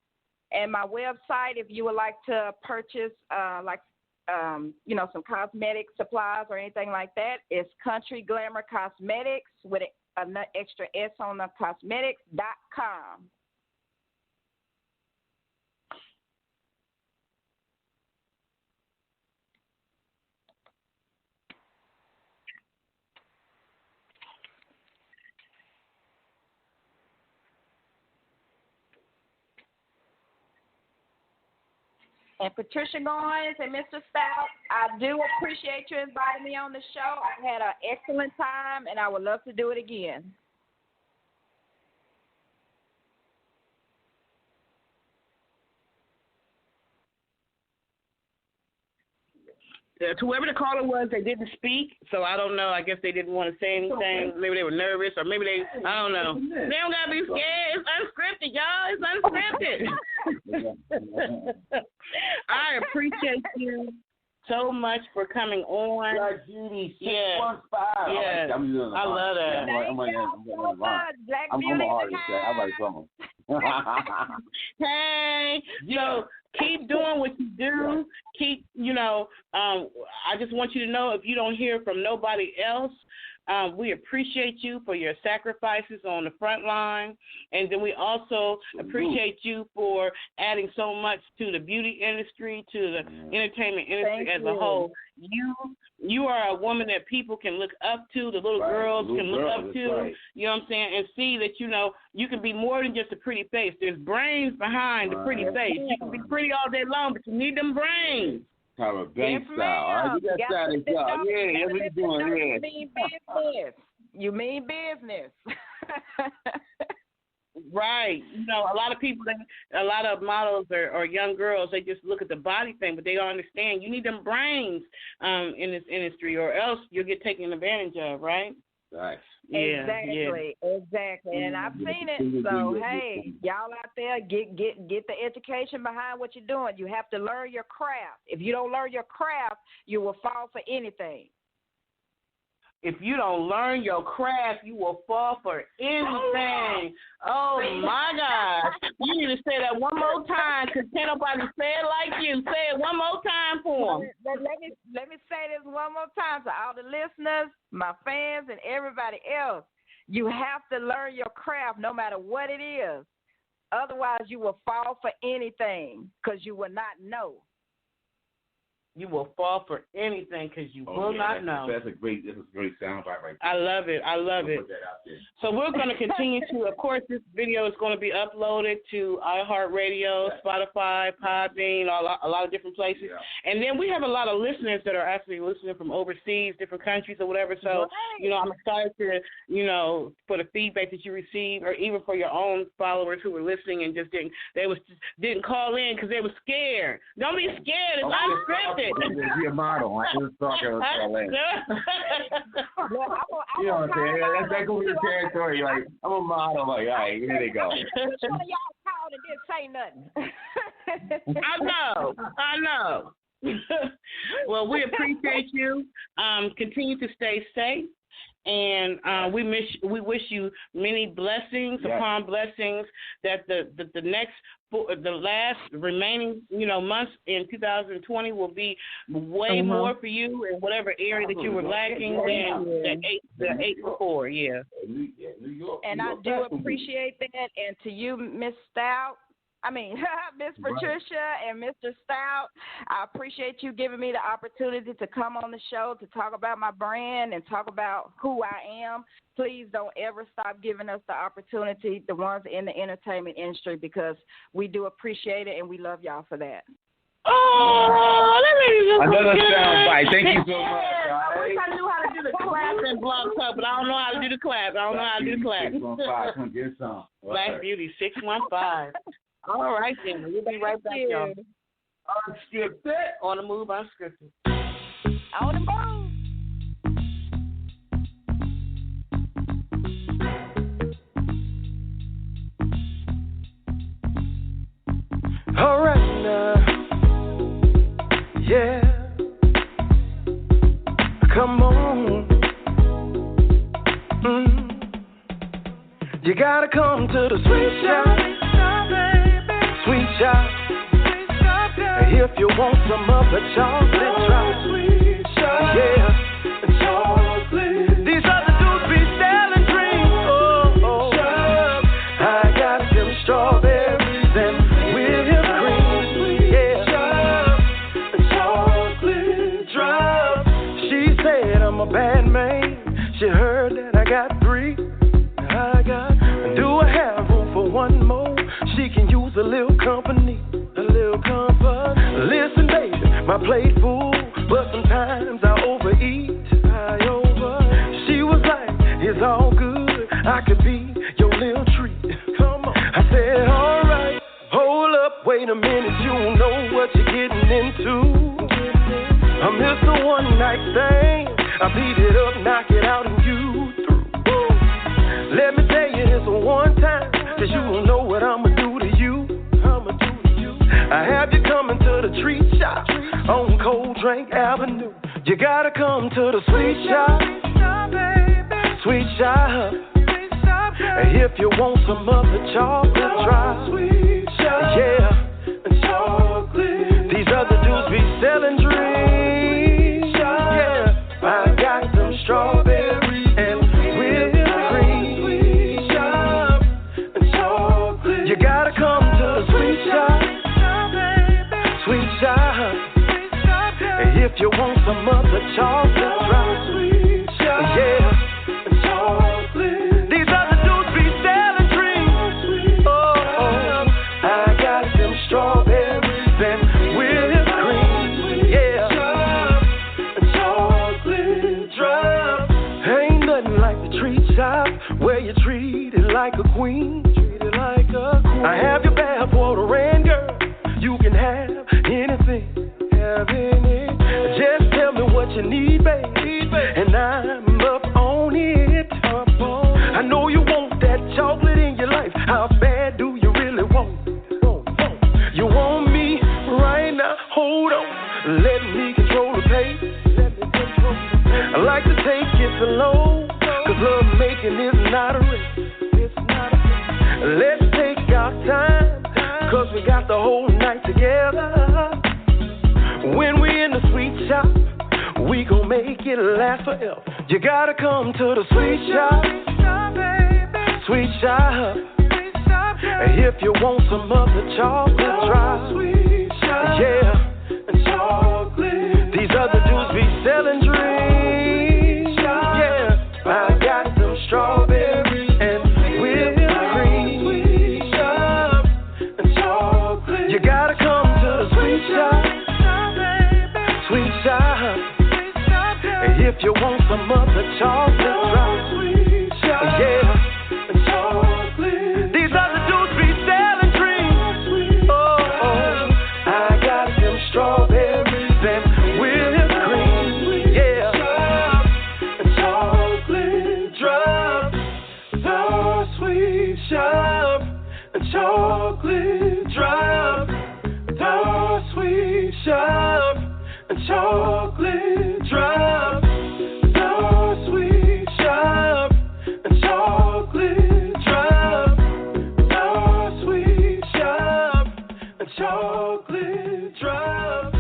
[SPEAKER 4] and my website if you would like to purchase some cosmetic supplies or anything like that. It's Country Glamour Cosmetics with an extra S on the cosmetics.com. And Patricia Goins and Mr. Stout, I do appreciate you inviting me on the show. I had an excellent time, and I would love to do it again.
[SPEAKER 2] To whoever the caller was, they didn't speak, so I don't know. I guess they didn't want to say anything. Maybe they were nervous, or maybe I don't know. They don't got to be scared. It's unscripted, y'all. It's unscripted. I appreciate you so much for coming on.
[SPEAKER 3] Black Beauty 615.
[SPEAKER 2] Yeah. I love that.
[SPEAKER 3] I'm an artist. I write songs.
[SPEAKER 2] Hey, keep doing what you do. Keep, I just want you to know if you don't hear from nobody else, we appreciate you for your sacrifices on the front line. And then we also appreciate you for adding so much to the beauty industry, to the entertainment industry as a whole. You are a woman that people can look up to, the little girls can look up to, you know what I'm saying, and see that, you can be more than just a pretty face. There's brains behind the pretty face. You can be pretty all day long, but you need them brains.
[SPEAKER 3] Have a bank style. All right, you got that in y'all. Yeah, that's what you're doing.
[SPEAKER 4] You mean business. You mean business.
[SPEAKER 2] Right. A lot of people, a lot of models or young girls, they just look at the body thing, but they don't understand. You need them brains in this industry, or else you'll get taken advantage of, right?
[SPEAKER 3] Right.
[SPEAKER 2] Yeah,
[SPEAKER 4] exactly. And I've seen it. So hey, y'all out there, get the education behind what you're doing. You have to learn your craft. If you don't learn your craft, you will fall for anything.
[SPEAKER 2] If you don't learn your craft, you will fall for anything. Oh my gosh. You need to say that one more time, because can't nobody say it like you. Say it one more time for them.
[SPEAKER 4] Let me say this one more time to all the listeners, my fans, and everybody else. You have to learn your craft no matter what it is. Otherwise, you will fall for anything because you will not know.
[SPEAKER 2] You will fall for anything because you will not know.
[SPEAKER 3] That's a great soundbite right there.
[SPEAKER 2] I love it.
[SPEAKER 3] Put that out there.
[SPEAKER 2] So we're going to continue to, of course, this video is going to be uploaded to iHeartRadio, Spotify, Podbean, a lot of different places. Yeah. And then we have a lot of listeners that are actually listening from overseas, different countries or whatever. So, I'm excited to, for the feedback that you receive, or even for your own followers who were listening and just didn't call in because they were scared. Don't be scared. It's unscripted.
[SPEAKER 3] Be a model. I just thought I was calling. You know what I'm saying? That's going to be the territory. Like, I'm a model. Like, all right, here they go.
[SPEAKER 4] None of y'all called and didn't say nothing.
[SPEAKER 2] I know. Well, we appreciate you. Continue to stay safe. And we wish you many blessings upon blessings. That the last remaining months in 2020 will be way more for you in whatever area that you were lacking than the eight before. Yeah.
[SPEAKER 3] New York.
[SPEAKER 4] And I do appreciate that. And to you, Miss Patricia and Mr. Stout, I appreciate you giving me the opportunity to come on the show to talk about my brand and talk about who I am. Please don't ever stop giving us the opportunity, the ones in the entertainment industry, because we do appreciate it and we love y'all for that.
[SPEAKER 2] Oh,
[SPEAKER 3] another soundbite. Thank you so much.
[SPEAKER 2] I wish I knew how to do the clap and blog talk, but I don't know how to do the clap. Get some. Black Beauty 615. All right, then. We'll be right back, y'all. Unscripted. On the move, unscripted.
[SPEAKER 4] On the move.
[SPEAKER 5] All right now. Yeah. gotta come to the sweet shop. Sweet shop. If you want some of the chocolate drop. Sweet shop. Yeah. Chocolate. These other dudes be selling dreams. Oh. Shop. I got them strawberries and whipped cream. Yeah. Shop. Chocolate drop. She said I'm a bad man. She heard that I got 3. Do I have room for one more? She can use a little company. Listen, baby, my plate full, but sometimes I overeat. She was like, it's all good. I could be your little treat. Come on. I said, all right, hold up, wait a minute. You don't know what you're getting into. I'm Mr. One Night Stand. I beat it up, knock it out, and you through. Let me tell you, it's a one time, cause you don't know what I'ma do to you. I have you coming to the treat shop on Cold Drink Avenue. You gotta come to the sweet shop. Sweet shop. If you want some of the chocolate drop. Sweet shop. Yeah. Chocolate. These other dudes be selling dreams. Yeah. I got some strawberries and whipped cream. Sweet shop. Chocolate. You gotta come to the sweet shop. Sweet shop. If you want some of the chocolate drop. Sweet shop. Yeah. Chocolate. These other dudes be selling dreams. Oh. I got them strawberries and whipped cream. Yeah. Chocolate drop. Ain't nothing like the treat shop where you treat it like a queen. I have your bathwater and girl. You can have anything, Just tell me what you need, baby, and I'm up on it. I know you want that chocolate in your life. How bad do you really want? You want me right now? Hold on, let me control the pace. I like to take it slow, cause love making is not a race. Let's take our time, cause we got the whole night together. When we in the sweet shop, we gon' make it last forever. You gotta come to the sweet shop. Sweet shop. If you want some of the chocolate drop. Yeah. These other dudes be selling dreams. Yeah. I got some strawberries and whipped cream. You gotta come to the sweet shop. Sweet shop. If you want some of the chocolate drop. Yeah. These other dudes be selling dreams. Oh. I got them strawberries and whipped cream. Yeah. Chocolate drop. The sweet shop. Chocolate drop. The sweet shop. Chocolate drop. The sweet shop. Chocolate drop. The sweet shop. Chocolate drop.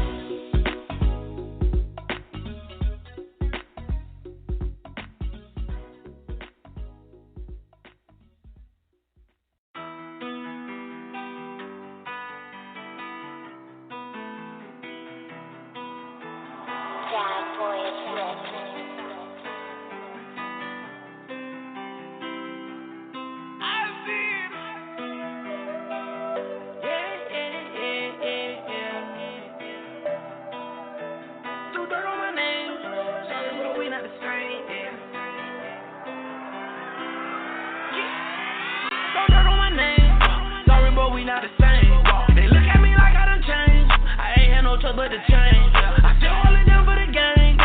[SPEAKER 9] But the change, I still hold it down for the gang.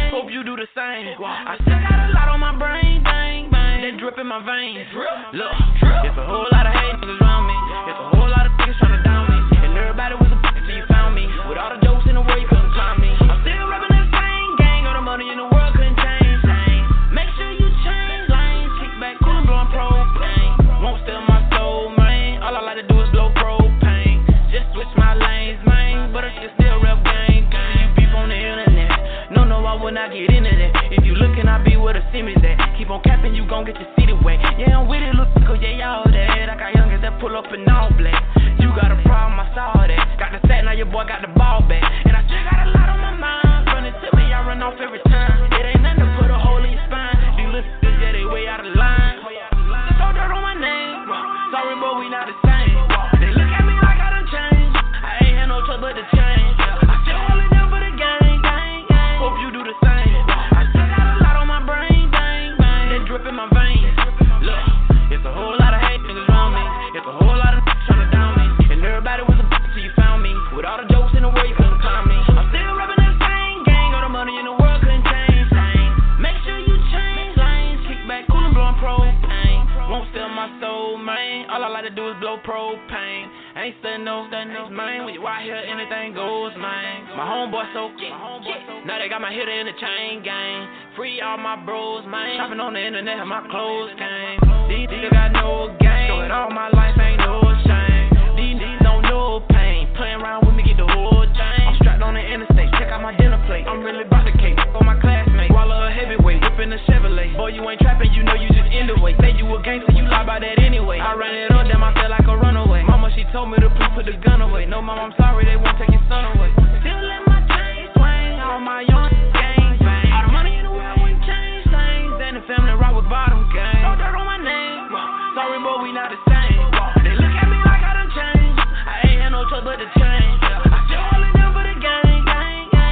[SPEAKER 9] Hope you do the same. I still got a lot on my brain, bang. They drip in my veins. Look, it's a whole lot of hate niggas around me. It's a whole lot of niggas trying to down me. And everybody was a bitch until you found me. With all the jokes in the world, you couldn't climb me. I'm still rapping that same gang. All the money in the world couldn't change things. Make sure you change lanes. Kick back, cool and blowing propane. gon' get your city wet. Yeah, I'm with it, look cool, yeah, y'all that. I got youngins that pull up in all black. You got a problem, I saw that. Got the sack, now your boy got the ball back. And I still got a lot on my mind. Running to me, I run off every time. It ain't nothing to put a hole in your spine. These listeners, yeah, they way out of line. Just throw dirt on my name. Sorry, but we not the same. They look at me like I done changed. I ain't had no choice but to change. I still holding down for the gang. Hope you do the same. I still got a lot on my brain. That drip in my veins. Look, it's a whole lot of hate niggas around me. It's a whole lot of niggas trying to down me. And everybody was a bitch till you found me. With all the jokes in the world, you couldn't climb me. I'm still rapping that same gang. All the money in the world couldn't change things. Make sure you change lanes. Kick back, cool and blowing propane. Won't steal my soul, man. All I like to do is blow propane. Ain't studying no man. When you out here, anything goes, man. My homeboy so kick. Now they got my hitter in the chain gang. Free all my bros, man. Shopping on the internet, have my clothes game. These niggas got no game. So it all my life ain't no shame. These niggas don't know pain. Playing around with me, get the whole thing. I'm strapped on the interstate, check out my dinner plate. I'm really about to cake on my classmates. While a heavyweight, whipping a Chevrolet. Boy, you ain't trapping, you know you just in the way. Say you a gangster, you lie about that anyway. I ran it up, damn, I feel like a runaway. Mama, she told me to please put the gun away. No, mom, I'm sorry, they won't take your son away. Still let my chain swing, all my young gang bang. All the money in the world wouldn't change things. And the family rock with bottom gang. No dirt on my name. Sorry, boy, we not the same. They look at me like I done changed. I ain't had no choice but to change. I still holding down for the gang.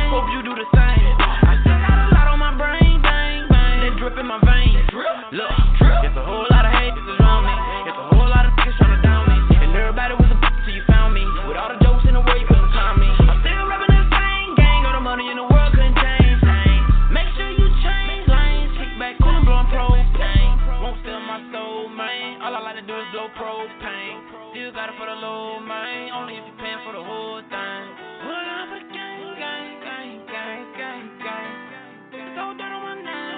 [SPEAKER 9] Hope you do the same. I still got a lot on my brain. That drip in my veins. Look, it's a whole lot of hate that's around me. It's a whole lot of niggas trying to down me. And everybody was a bitch till you found me. With all the jokes in the world, you couldn't climb me. I'm still rapping that same gang. All the money in the world couldn't change things. Make sure you change lanes. Kick back, cool and blowing propane. Won't steal my soul, man. All I like to do is blow propane. Still got it for the low, man. Only if you paying for the whole thing. Pull up a gang. Throw dirt on my name.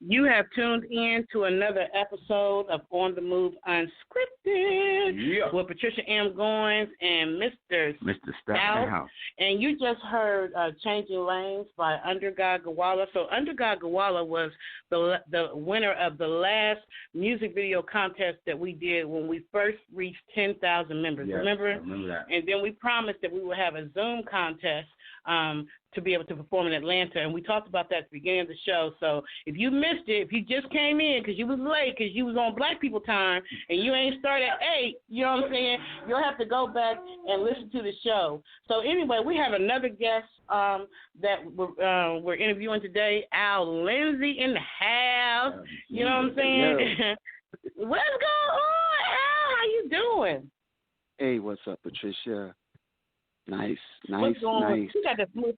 [SPEAKER 2] You have tuned in to another episode of On the Move Unscripted with Patricia M. Goins and Mr. Stout. And you just heard Changing Lanes by Under God Gawala. So Under God Gawala was the winner of the last music video contest that we did when we first reached 10,000 members.
[SPEAKER 3] Yes,
[SPEAKER 2] remember?
[SPEAKER 3] I remember that.
[SPEAKER 2] And then we promised that we would have a Zoom contest to be able to perform in Atlanta, and we talked about that at the beginning of the show. So if you missed it, if you just came in because you was late, because you was on Black people time, and you ain't started at 8, you know what I'm saying, you'll have to go back and listen to the show. So anyway, we have another guest that we're interviewing today, Al Lindsey in the house. You know what I'm saying? What's going on, Al? How you doing?
[SPEAKER 8] Hey, what's up, Patricia? Nice.
[SPEAKER 2] He got that smooth.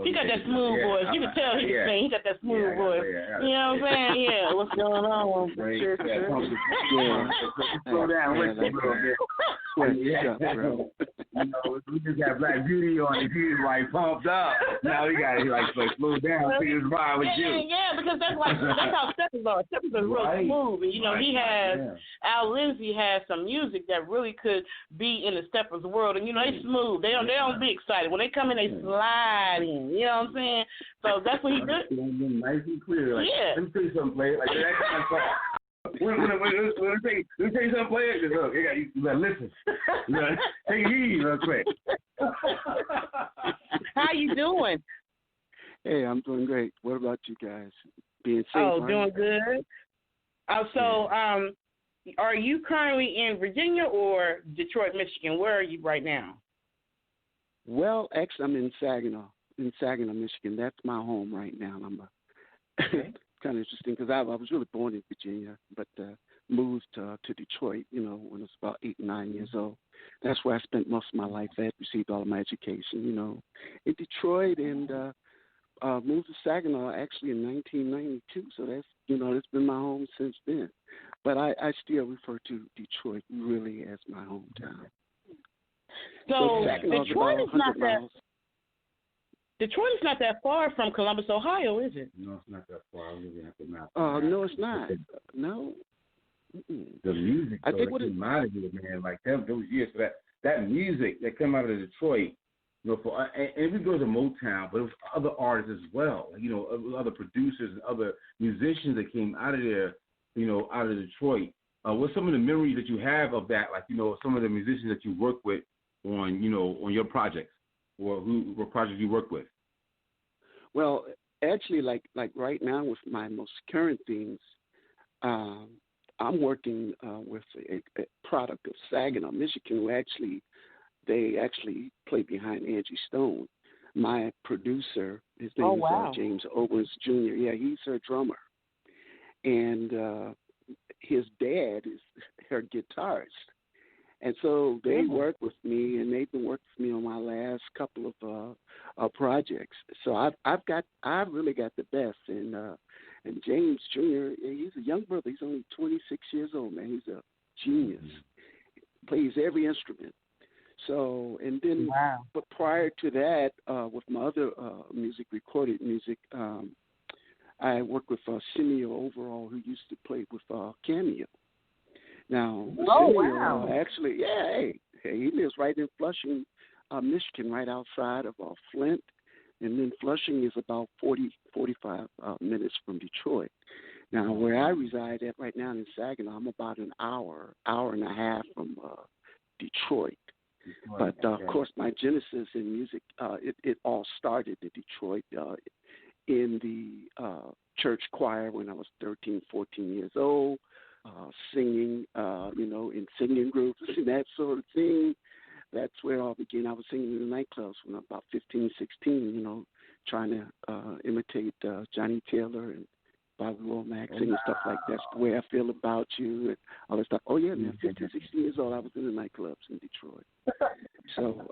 [SPEAKER 2] He got that smooth voice. You can tell he can sing. He got that smooth voice. You know what I'm saying? Yeah. What's going on?
[SPEAKER 3] Slow down. Wait a bit. We just got Black Beauty on it. He's like pumped up. Now we got to slow down. See his vibe with you.
[SPEAKER 2] Yeah, because that's how Steppers are. Steppers are real smooth, and he has Al Lindsey has some music that really could be in the Steppers world, and they smooth. They don't be excited when they come in. They slide in. You know what I'm saying? So that's what he did.
[SPEAKER 3] Nice and clear. Let me tell you something, player. That kind of song. Let me tell you something, player. Look, you gotta listen. You gotta take it easy real quick.
[SPEAKER 2] How you doing?
[SPEAKER 8] Hey, I'm doing great. What about you guys? Being safe?
[SPEAKER 2] Oh, doing good. So, are you currently in Virginia or Detroit, Michigan? Where are you right now?
[SPEAKER 8] Well, actually, I'm in Saginaw, Michigan. That's my home right now. I'm kind of interesting because I was really born in Virginia, but moved to Detroit, when I was about 8 or 9 years old. That's where I spent most of my life. I had received all of my education, in Detroit, and moved to Saginaw actually in 1992. So that's, that's been my home since then. But I still refer to Detroit really as my hometown.
[SPEAKER 2] So Detroit is not that. Detroit is not that far from Columbus, Ohio, is it?
[SPEAKER 3] No, it's not that far. I'm looking at the map.
[SPEAKER 8] No, it's not. No.
[SPEAKER 3] The music that came out of here, man, like those years, so that music that came out of Detroit, and we go to Motown, but it was other artists as well, other producers and other musicians that came out of there, out of Detroit. What's some of the memories that you have of that? Like, some of the musicians that you work with on your projects, or what projects you work with?
[SPEAKER 8] Well, actually, like right now with my most current things, I'm working with a product of Saginaw, Michigan, who they actually play behind Angie Stone. My producer, his name is James Owens Jr. Yeah, he's her drummer. And his dad is her guitarist. And so they work with me, and they've been working with me on my last couple of projects. So I've really got the best. And James Jr., he's a young brother. He's only 26 years old, man. He's a genius. Plays every instrument. So, and then, but prior to that, with my other recorded music, I worked with Simeo Overall, who used to play with Cameo. Now, actually, he lives right in Flushing, Michigan, right outside of Flint. And then Flushing is about 45 minutes from Detroit. Now, where I reside at right now in Saginaw, I'm about an hour and a half from Detroit. But, of course, my genesis in music, it all started in Detroit in the church choir when I was 13, 14 years old, singing, in singing groups and that sort of thing. That's where it all began. I was singing in the nightclubs when I was about 15, 16, trying to imitate Johnny Taylor and Bobby Womack, singing stuff like That's the Way I Feel About You and all that stuff. Oh, yeah, man, 15, 16 years old, I was in the nightclubs in Detroit. So,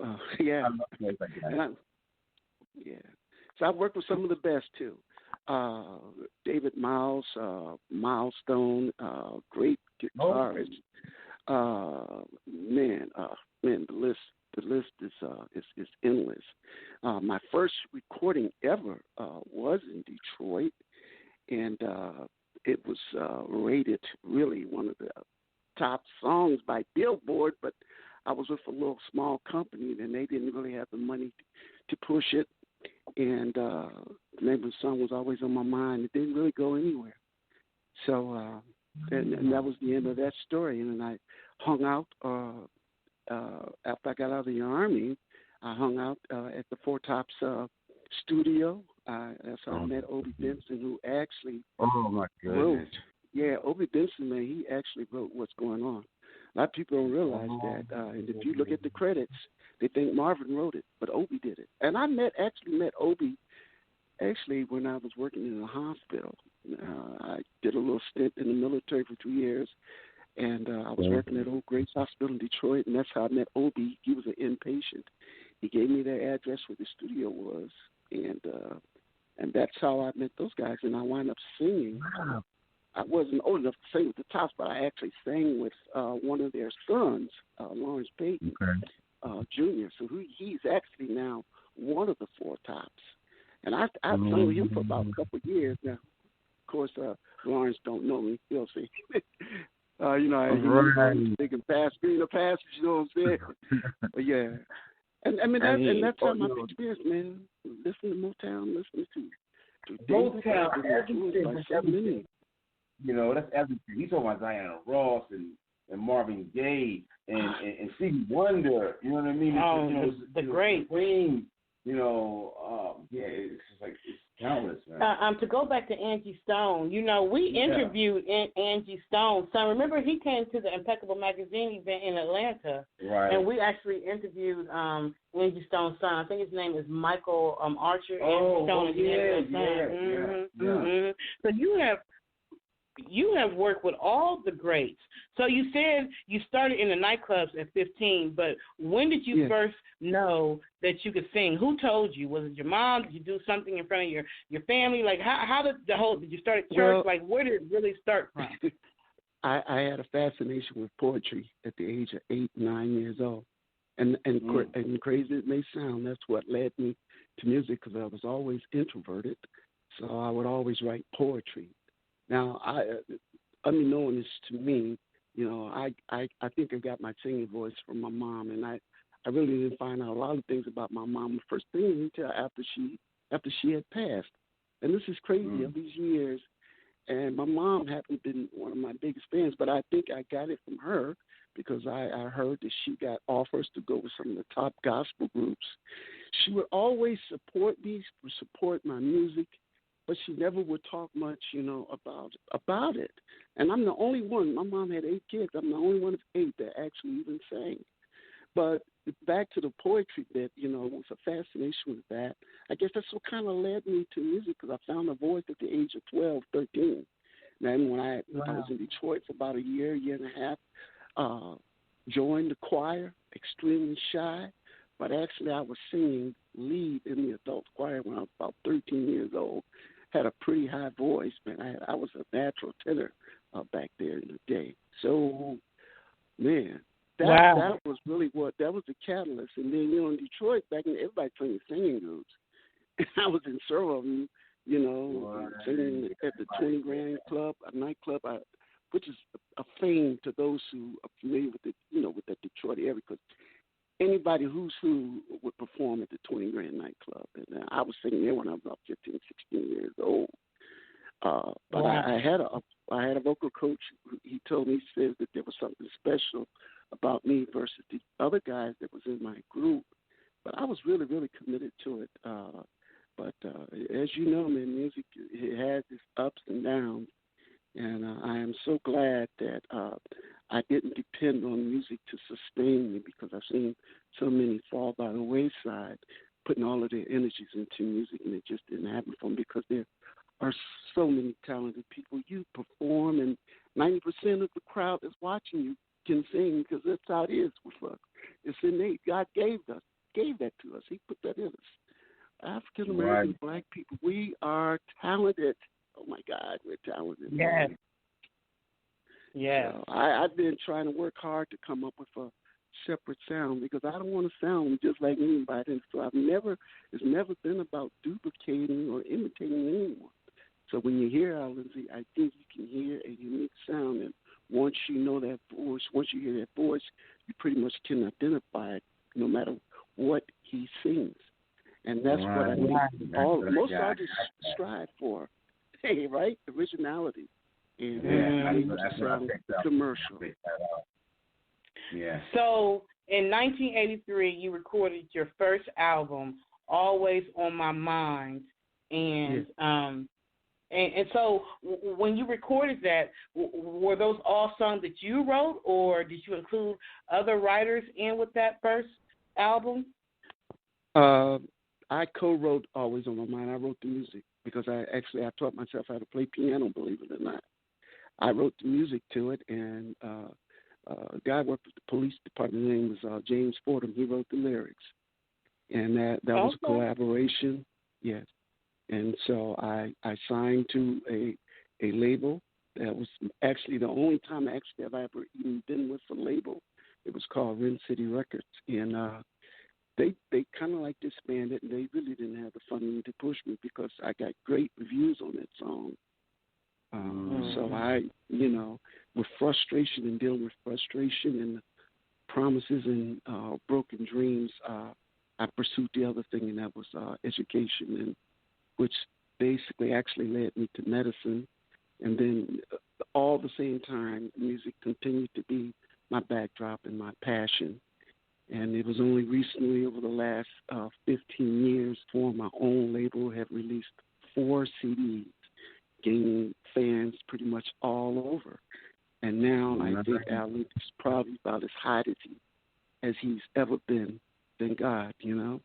[SPEAKER 8] So I've worked with some of the best, too. David Miles, Milestone, great guitarist. The list is endless. My first recording ever was in Detroit, and it was rated really one of the top songs by Billboard, but I was with a little small company, and they didn't really have the money to push it, and the name of the song was always on my mind. It didn't really go anywhere. So, and that was the end of that story, and then I hung out after I got out of the Army. I hung out at the Four Tops studio. That's how I met Obie Benson, who actually wrote. Yeah, Obie Benson, man, he actually wrote What's Going On. A lot of people don't realize that. And if you look at the credits, they think Marvin wrote it, but Obie did it. And I met Obie when I was working in a hospital. I did a little stint in the military for 2 years, and I was working at Old Grace Hospital in Detroit, and that's how I met Obie. He was an inpatient. He gave me their address where the studio was, and that's how I met those guys, and I wound up singing. I wasn't old enough to sing with the Tops, but I actually sang with one of their sons, Lawrence Payton Jr., so he's actually now one of the Four Tops. And I've sung with him for about a couple of years now. Of course, Lawrence don't know me. He'll see. They can pass me in the passage, you know what I'm saying? But yeah. And I mean, that's how my experience, man. Listen to Motown, listen to
[SPEAKER 3] Motown, everything. That's everything. He's talking about Diana Ross and Marvin Gaye and Stevie Wonder. You know what I mean?
[SPEAKER 2] The great
[SPEAKER 3] Queen. It's just like it's countless, man.
[SPEAKER 2] To go back to Angie Stone, we interviewed Angie Stone. So remember, he came to the Impeccable Magazine event in Atlanta,
[SPEAKER 3] right?
[SPEAKER 2] And we actually interviewed Angie Stone's son. I think his name is Michael Archer. So you have worked with all the greats. So you said you started in the nightclubs at 15, but when did you first know that you could sing? Who told you? Was it your mom? Did you do something in front of your family? Like, how did did you start at church? Like, where did it really start from?
[SPEAKER 8] I had a fascination with poetry at the age of 8, 9 years old. And crazy it may sound, that's what led me to music, because I was always introverted. So I would always write poetry. Now, unbeknownst to me, you know, I think I got my singing voice from my mom, and I really didn't find out a lot of things about my mom the first thing until after she had passed. And this is crazy, of these years. And my mom hadn't been one of my biggest fans, but I think I got it from her because I heard that she got offers to go with some of the top gospel groups. She would always support me, support my music, but she never would talk much, you know, about it. And I'm the only one. My mom had 8 kids. I'm the only one of 8 that actually even sang. But back to the poetry bit, you know, it was a fascination with that. I guess that's what kind of led me to music because I found a voice at the age of 12, 13. Then when I was in Detroit for about a year and a half, joined the choir, extremely shy, but actually I was singing lead in the adult choir when I was about 13 years old. Had a pretty high voice, man. I was a natural tenor back there in the day. So, man, that was really that was the catalyst. And then, you know, in Detroit, back then, everybody playing singing groups. And I was in several of them, you know, singing at the 20 Grand Club, a nightclub, which is a fame to those who are familiar with it, you know, with the Detroit area, because anybody who's who would perform at the 20 Grand nightclub. And I was singing there when I was about 15, 16 years old. But I had a vocal coach. He told me, he said that there was something special about me versus the other guys that was in my group. But I was really, really committed to it. But as you know, man, music, it has its ups and downs. And I am so glad that I didn't depend on music to sustain me because I've seen so many fall by the wayside, putting all of their energies into music, and it just didn't happen for them because there are so many talented people. You perform, and 90% of the crowd that's watching you can sing because that's how it is with us. It's innate. God gave that to us. He put that in us. African American Black people, we are talented. Oh my God, we're talented.
[SPEAKER 2] Yes. Yeah.
[SPEAKER 8] So I've been trying to work hard to come up with a separate sound because I don't want to sound just like anybody. And so it's never been about duplicating or imitating anyone. So when you hear our Lindsey, I think you can hear a unique sound. And once you know that voice, once you hear that voice, you pretty much can identify it no matter what he sings. And that's what I think most artists strive for. Hey, right? Originality. And that's what I think commercial.
[SPEAKER 2] Yeah. So in 1983, you recorded your first album, Always on My Mind. And and so when you recorded that, were those all songs that you wrote, or did you include other writers in with that first album?
[SPEAKER 8] I co-wrote Always on My Mind. I wrote the music because I taught myself how to play piano, believe it or not. I wrote the music to it, and a guy worked with the police department. His name was James Fordham. He wrote the lyrics, and that was a collaboration. Yes, and so I signed to a label. That was actually the only time I've ever even been with a label. It was called Ren City Records, and they kind of like disbanded, and they really didn't have the funding to push me because I got great reviews on that song. So I, you know, with frustration and dealing with frustration and promises and broken dreams, I pursued the other thing, and that was education, and which basically actually led me to medicine. And then all the same time, music continued to be my backdrop and my passion. And it was only recently, over the last 15 years, for my own label, have released 4 CDs, gaining fans pretty much all over. And now I think Alan is probably about as hot as he's ever been. Thank God, you know.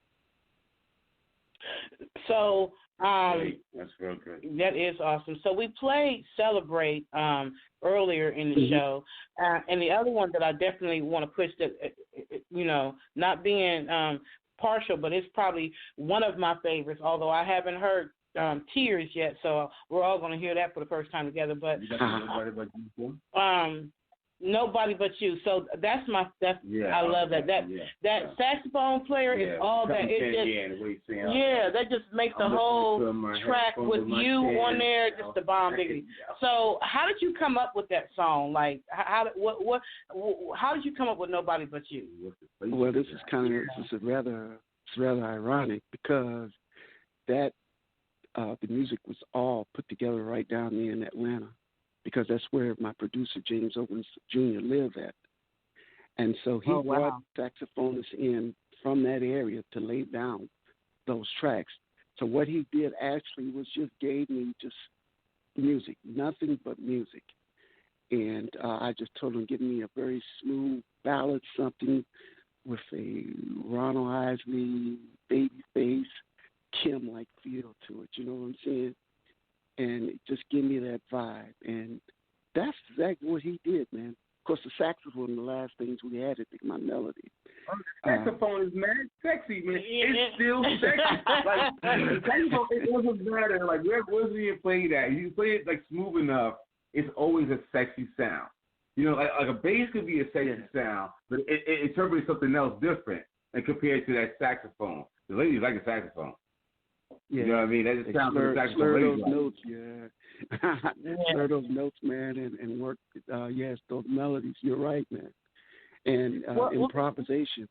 [SPEAKER 2] So
[SPEAKER 3] that's real good.
[SPEAKER 2] That is awesome. So we played Celebrate earlier in the show, and the other one that I definitely want to push, that you know, not being partial, but it's probably one of my favorites, although I haven't heard Tears yet, so we're all going to hear that for the first time together. But Nobody But You. So I love that. That saxophone player is all that. That just makes the whole track with you on there just the bomb diggity. So how did you come up with that song? Like how did you come up with Nobody But You?
[SPEAKER 8] Well, this is rather ironic because that the music was all put together right down there in Atlanta, because that's where my producer James Owens Jr. lived at. And so he brought saxophonists in from that area to lay down those tracks. So what he did actually was just gave me just music, nothing but music. And I just told him, give me a very smooth ballad, something with a Ronald Isley, Babyface, Kim-like feel to it, you know what I'm saying? And just give me that vibe. And that's exactly what he did, man. Of course, the saxophone, the last things we had to think my melody.
[SPEAKER 3] Saxophone is mad sexy, man. It's still sexy. Like, the saxophone, it doesn't matter. Like, where's you play that? You play it, like, smooth enough, it's always a sexy sound. You know, like a bass could be a sexy sound, but it interprets something else different and compared to that saxophone. The ladies like the saxophone.
[SPEAKER 8] Yeah.
[SPEAKER 3] You know what I mean? That just sounds like a
[SPEAKER 8] slur those
[SPEAKER 3] like.
[SPEAKER 8] notes, slur those notes, man, and work, those melodies. You're right, man. And improvisation,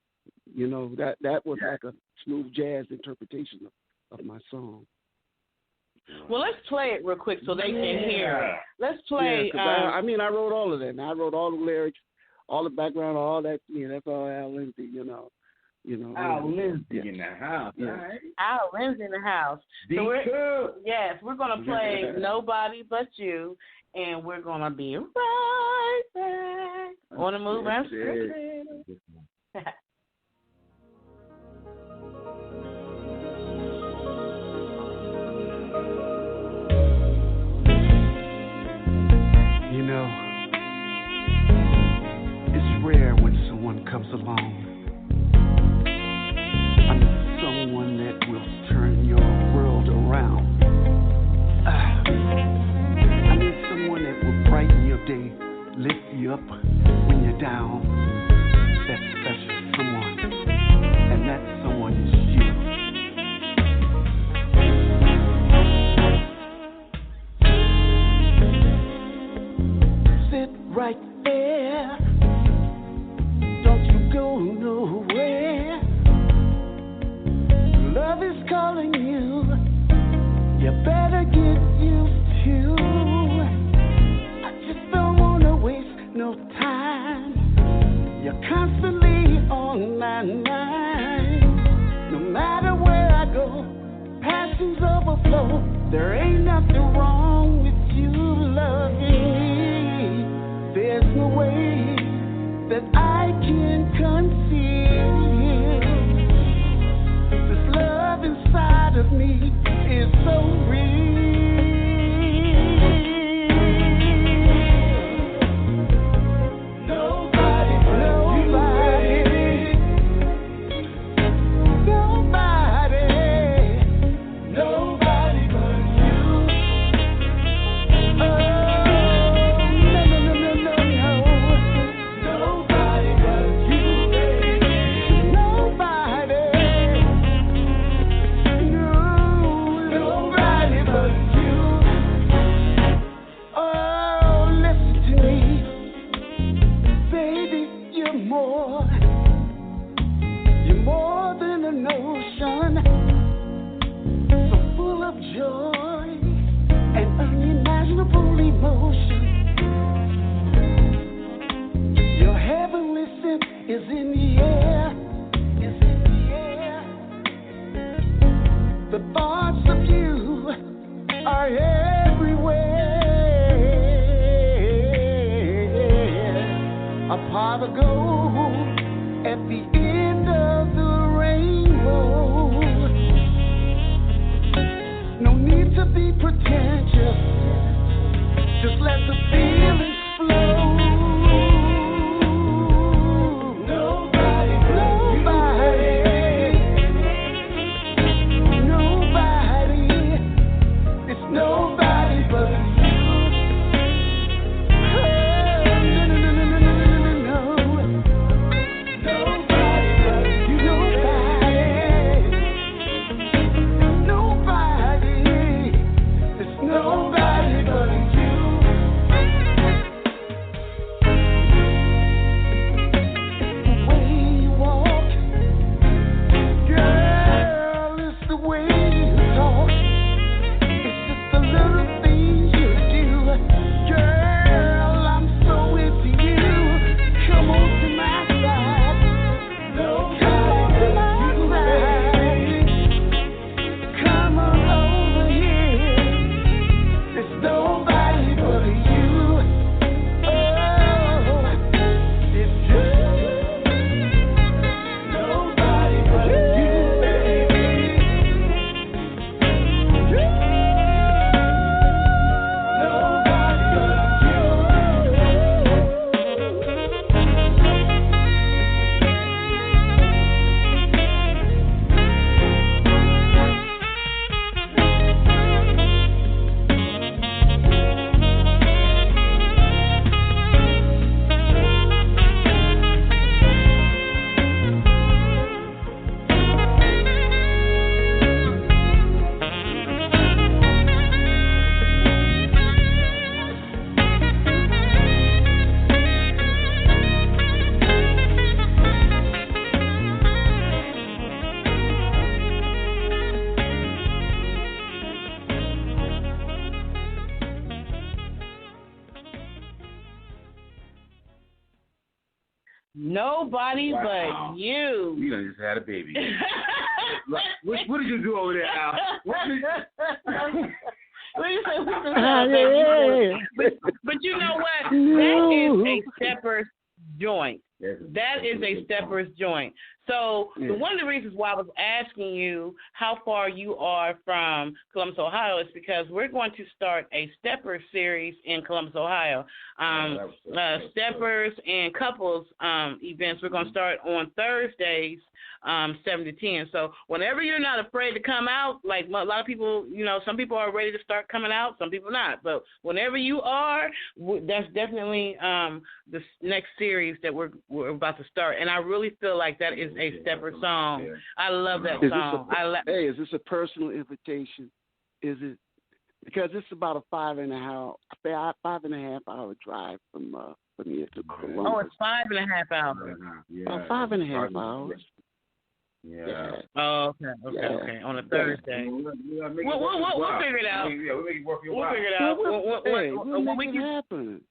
[SPEAKER 8] you know, that was like a smooth jazz interpretation of my song.
[SPEAKER 2] Well, let's play it real quick so they can hear it. Let's play.
[SPEAKER 8] I wrote all of that. And I wrote all the lyrics, all the background, all that. That's all Al Lindsey, you know.
[SPEAKER 3] Al Lindsey in the house.
[SPEAKER 2] Yeah. Right? Al Lindsey in the house. So we're going to play Nobody But You, and we're going to be right back on the move. Unscripted.
[SPEAKER 7] You know, it's rare when someone comes along. Someone that will turn your world around. I need someone that will brighten your day, lift you up when you're down. That special someone, and that someone is you. Sit right there. Don't you go nowhere. Love is calling you. You better get used to. I just don't wanna waste no time. You're constantly on my mind. No matter where I go, passions overflow. There ain't nothing wrong with you loving me. There's no way that I can conceive. Inside of me is so real. Nobody but you. Nobody but you. Oh, no. Nobody but you, baby. Nobody. You're more than an ocean, so full of joy and unimaginable emotion. Your heavenly scent is in the air, The thoughts of you are everywhere. A pot of gold at the end of the rainbow. No need to be pretentious. Just let the feelings flow. Nobody. It's nobody but you. Oh, no.
[SPEAKER 2] Nobody but you.
[SPEAKER 3] You done just had a baby. What did you do over there, Al?
[SPEAKER 2] But you know what? That is a stepper's joint. That is a stepper's joint. So one of the reasons why I was asking you how far you are from Columbus, Ohio, is because we're going to start a stepper series in Columbus, Ohio. Steppers and couples events. We're going to start on Thursdays, 7 to 10. So whenever you're not afraid to come out, like a lot of people, some people are ready to start coming out, some people not. But whenever you are, that's definitely the next series that we're about to start. And I really feel like that is a stepper song. I love that song.
[SPEAKER 8] Is this a personal invitation? Is it? Because it's about a 5.5 hour drive from here to Columbus.
[SPEAKER 2] Oh, it's 5.5 hours.
[SPEAKER 8] About 5.5 hours.
[SPEAKER 3] Yeah.
[SPEAKER 2] Oh, okay. On a Thursday. We'll figure it out.
[SPEAKER 3] Yeah, we'll make it work for your
[SPEAKER 2] We'll
[SPEAKER 3] while.
[SPEAKER 2] figure it out.
[SPEAKER 8] We'll make it happen.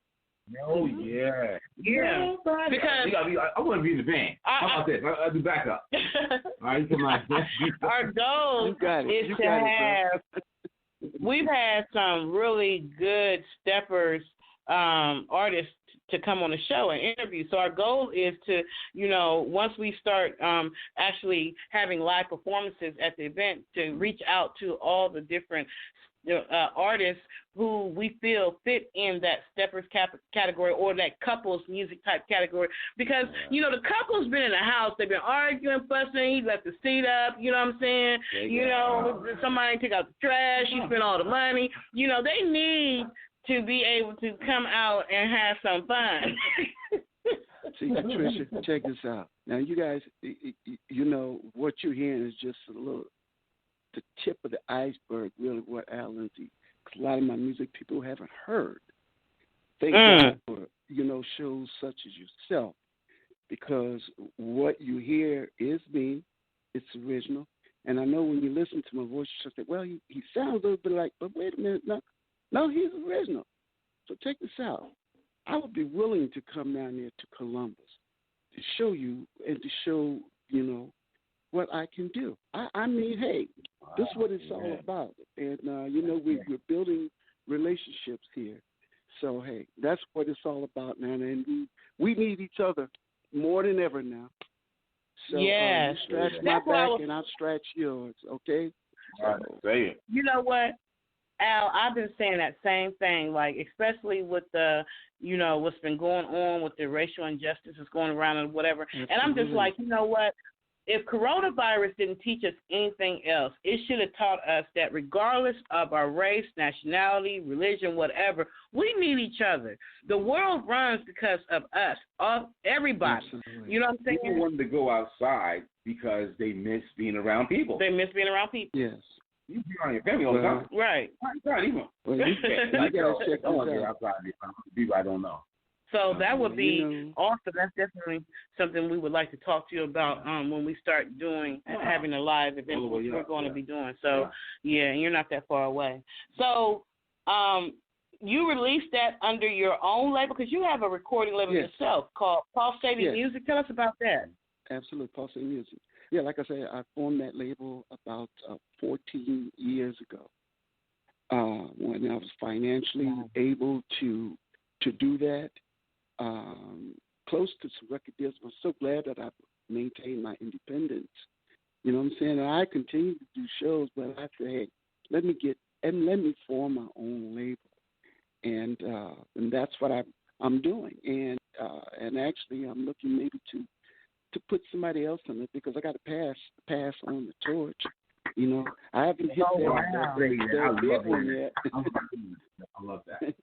[SPEAKER 3] Oh, yeah.
[SPEAKER 2] Yeah. Because
[SPEAKER 3] I want to be in the band. How about this? I'll do backup. All right, come on.
[SPEAKER 2] Our goal is to have. We've had some really good steppers, artists to come on the show and interview. So our goal is to, once we start actually having live performances at the event, to reach out to all the different artists who we feel fit in that steppers category or that couples music type category. Because, the couple's been in the house. They've been arguing, fussing. He left the seat up. You know what I'm saying? Somebody took out the trash. He spent all the money. They need to be able to come out and have some fun.
[SPEAKER 8] See, Patricia, check this out. Now, you guys, what you're hearing is just the tip of the iceberg, really, what Al Lindsey, because a lot of my music people haven't heard. Thank God for, shows such as yourself, because what you hear is me, it's original, and I know when you listen to my voice, you say, well, he sounds a little bit like, but wait a minute, no, he's original. So check this out. I would be willing to come down there to Columbus to show you and to show, what I can do. I mean, hey, this is what it's all about. And, we're building relationships here. So, hey, that's what it's all about, man. And we need each other more than ever now. So, you stretch my back and I'll stretch yours, okay?
[SPEAKER 3] Say it.
[SPEAKER 2] You know what, Al, I've been saying that same thing, like especially with the, what's been going on with the racial injustices going around and whatever. Absolutely. And I'm just like, you know what? If coronavirus didn't teach us anything else, it should have taught us that regardless of our race, nationality, religion, whatever, we need each other. The world runs because of us, of everybody.
[SPEAKER 8] Absolutely.
[SPEAKER 2] You know what I'm saying?
[SPEAKER 3] People want to go outside because they miss being around people.
[SPEAKER 8] Yes.
[SPEAKER 3] You be around your family all the time.
[SPEAKER 2] Right.
[SPEAKER 8] Well, you gotta check
[SPEAKER 3] I want to get outside people I don't know.
[SPEAKER 2] So that would be awesome. That's definitely something we would like to talk to you about when we start having a live event we're going to be doing. So, you're not that far away. So, you released that under your own label because you have a recording label yourself called Pulsating Music. Tell us about that.
[SPEAKER 8] Absolutely, Pulsating Music. Yeah, like I said, I formed that label about 14 years ago when I was financially able to do that. Close to some record deals. I'm so glad that I maintained my independence. You know what I'm saying? And I continue to do shows, but I said, hey, let me form my own label, and that's what I'm doing. And actually, I'm looking maybe to put somebody else on it because I got to pass on the torch. I haven't hit that big one yet.
[SPEAKER 3] I love that.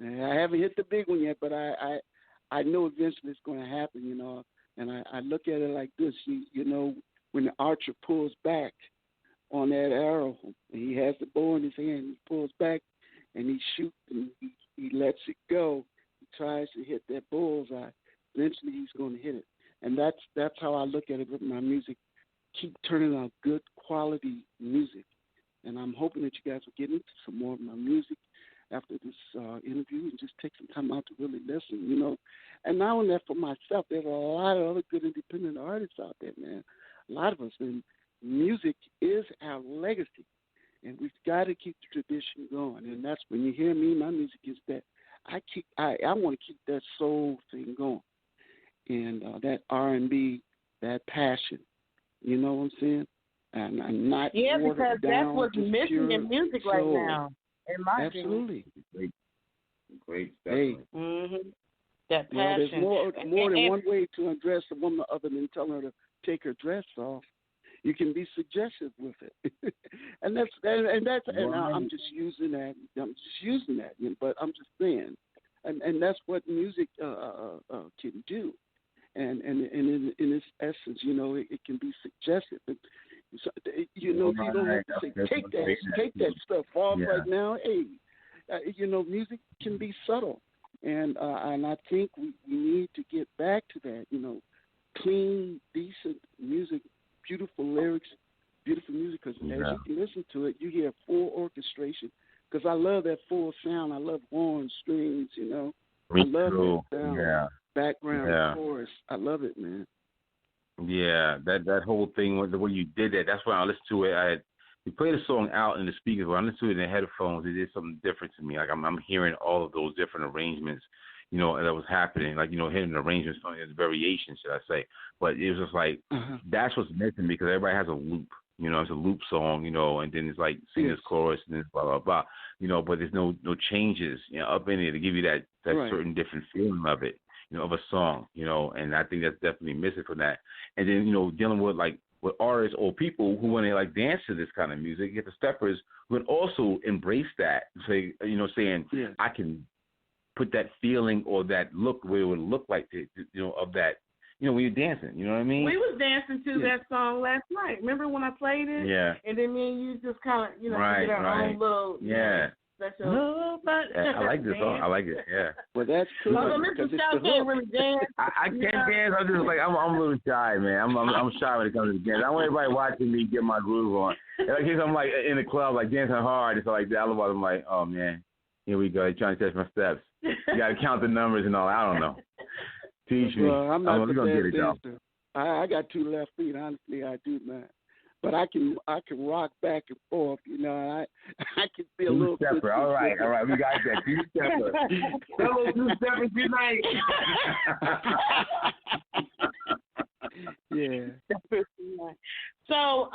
[SPEAKER 8] I haven't hit the big one yet, but I know eventually it's going to happen, And I look at it like this, when the archer pulls back on that arrow, and he has the bow in his hand, he pulls back and he shoots and he lets it go. He tries to hit that bullseye. Eventually he's going to hit it. And that's how I look at it with my music. Keep turning out good quality music. And I'm hoping that you guys will get into some more of my music after this interview and just take some time out to really listen. and not only that for myself, there's a lot of other good independent artists out there, man. A lot of us, and music is our legacy, and we've got to keep the tradition going. And that's when you hear me, my music is that I want to keep that soul thing going, and that R&B, that passion. You know what I'm saying? And I'm not
[SPEAKER 2] because that's
[SPEAKER 8] down,
[SPEAKER 2] what's missing in music right now. In my
[SPEAKER 8] Absolutely.
[SPEAKER 3] Great stuff.
[SPEAKER 8] Hey.
[SPEAKER 2] Mm-hmm. That passion.
[SPEAKER 8] Well, there's more than one way to address a woman other than telling her to take her dress off. You can be suggestive with it, and I'm just using that. You know, but I'm just saying, and that's what music can do. And in its essence, you know, it can be suggestive. So, you know, you don't have to say, take that stuff off right now. Hey, you know, music can be subtle, and I think we need to get back to that. You know, clean, decent music, beautiful lyrics, beautiful music. Because as you can listen to it, you hear full orchestration. Because I love that full sound. I love horn strings. You know, I love that sound. Background chorus. I love it, man.
[SPEAKER 3] Yeah, that whole thing, the way you did that, that's when I listened to it. We played a song out in the speakers, but I listened to it in the headphones. It did something different to me. Like I'm hearing all of those different arrangements, you know, that was happening. Like, you know, hearing the arrangements, there's variations, should I say. But it was just like, that's what's missing because everybody has a loop. You know, it's a loop song, you know, and then it's like singer's chorus and then blah, blah, blah. You know, but there's no changes, you know, up in it to give you that certain different feeling of it. You know, of a song, you know, and I think that's definitely missing from that. And then, you know, dealing with artists or people who want to like dance to this kind of music, get the steppers who would also embrace that, say, you know, saying I can put that feeling or that look where it would look like, you know, of that, you know, when you're dancing, you know what I mean?
[SPEAKER 2] We was dancing to that song last night. Remember when I played it?
[SPEAKER 3] Yeah.
[SPEAKER 2] And then me and you just kind of, you know, did our own little, special.
[SPEAKER 3] I like this song. I like it. Yeah.
[SPEAKER 8] Well, that's cool.
[SPEAKER 2] Mr. Scout can't really dance.
[SPEAKER 3] I can't dance. I'm just like I'm a little shy, man. I'm shy when it comes to dance. I want everybody watching me get my groove on. And like I'm like in the club, like dancing hard. It's like that. Otherwise, I'm like, oh man, here we go. They're trying to catch my steps. You got to count the numbers and all. I don't know. Teach me.
[SPEAKER 8] Well, I'm not the best
[SPEAKER 3] dancer.
[SPEAKER 8] I got 2 left feet. Honestly, I do, man. But I can rock back and forth, you know. I can be a little
[SPEAKER 3] stepper. All right. We got that 2-stepper. Hello, 2-stepper tonight.
[SPEAKER 8] Yeah.
[SPEAKER 2] So,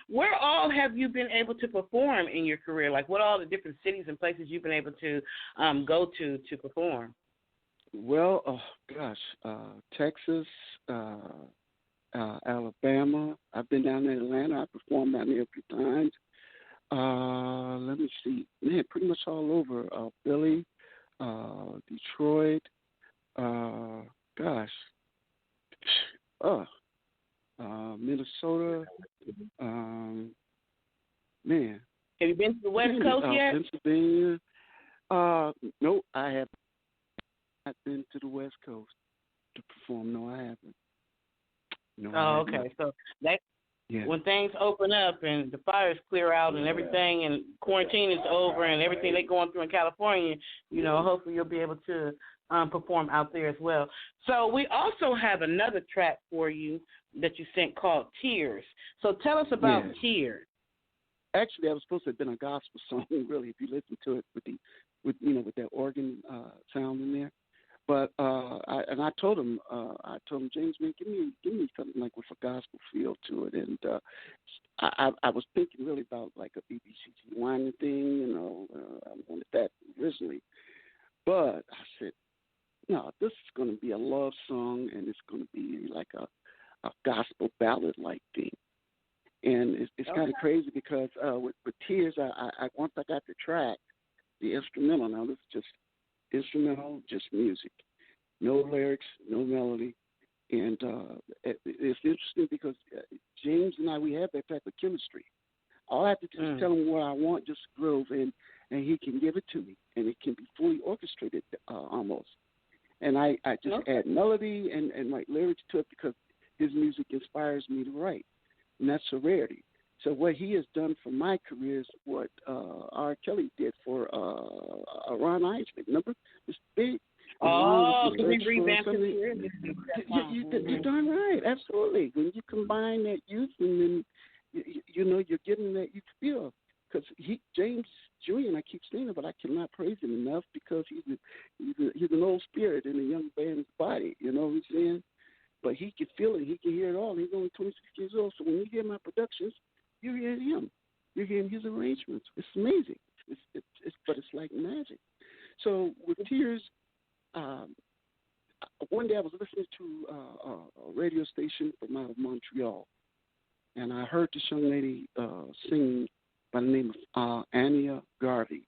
[SPEAKER 2] where all have you been able to perform in your career? Like, what all the different cities and places you've been able to go to perform?
[SPEAKER 8] Well, Texas. Alabama. I've been down in Atlanta. I performed down there a few times. Let me see. Man, pretty much all over. Philly, Detroit. Minnesota. Man.
[SPEAKER 2] Have you been to the West Coast yet?
[SPEAKER 8] Pennsylvania. No, I haven't. I've been to the West Coast to perform. No, I haven't. No,
[SPEAKER 2] okay. So that when things open up and the fires clear out and everything and quarantine is over and everything they're going through in California, you know, hopefully you'll be able to perform out there as well. So we also have another track for you that you sent called Tears. So tell us about Tears.
[SPEAKER 8] Actually, that was supposed to have been a gospel song, really, if you listen to it with that organ sound in there. But I told him, James, man, give me something like with a gospel feel to it. And I was thinking really about like a BBCG whining thing, you know. I wanted that originally, but I said, no, this is going to be a love song, and it's going to be like a gospel ballad like thing. And it's kind of crazy because with Tears, I once I got the track, the instrumental. Now this is just instrumental, just music, no lyrics, no melody, and it's interesting because James and I, we have that type of chemistry. All I have to do is tell him what I want, just groove, and he can give it to me, and it can be fully orchestrated almost. And I just add melody and write lyrics to it because his music inspires me to write, and that's a rarity. So what he has done for my career is what R. Kelly did for Ron Isley. Remember? It's big.
[SPEAKER 2] Oh, so we revamped it.
[SPEAKER 8] You're darn right. Absolutely. When you combine that youth and then, you're getting that youth feel. Because James Jr., and I keep saying it, but I cannot praise him enough because he's an old spirit in a young band's body. You know what I'm saying? But he can feel it. He can hear it all. He's only 26 years old. So when you hear my productions, you hear him. You're hearing his arrangements. It's amazing. But it's like magic. So with Tears, one day I was listening to a radio station from out of Montreal, and I heard this young lady singing by the name of Anya Garvey,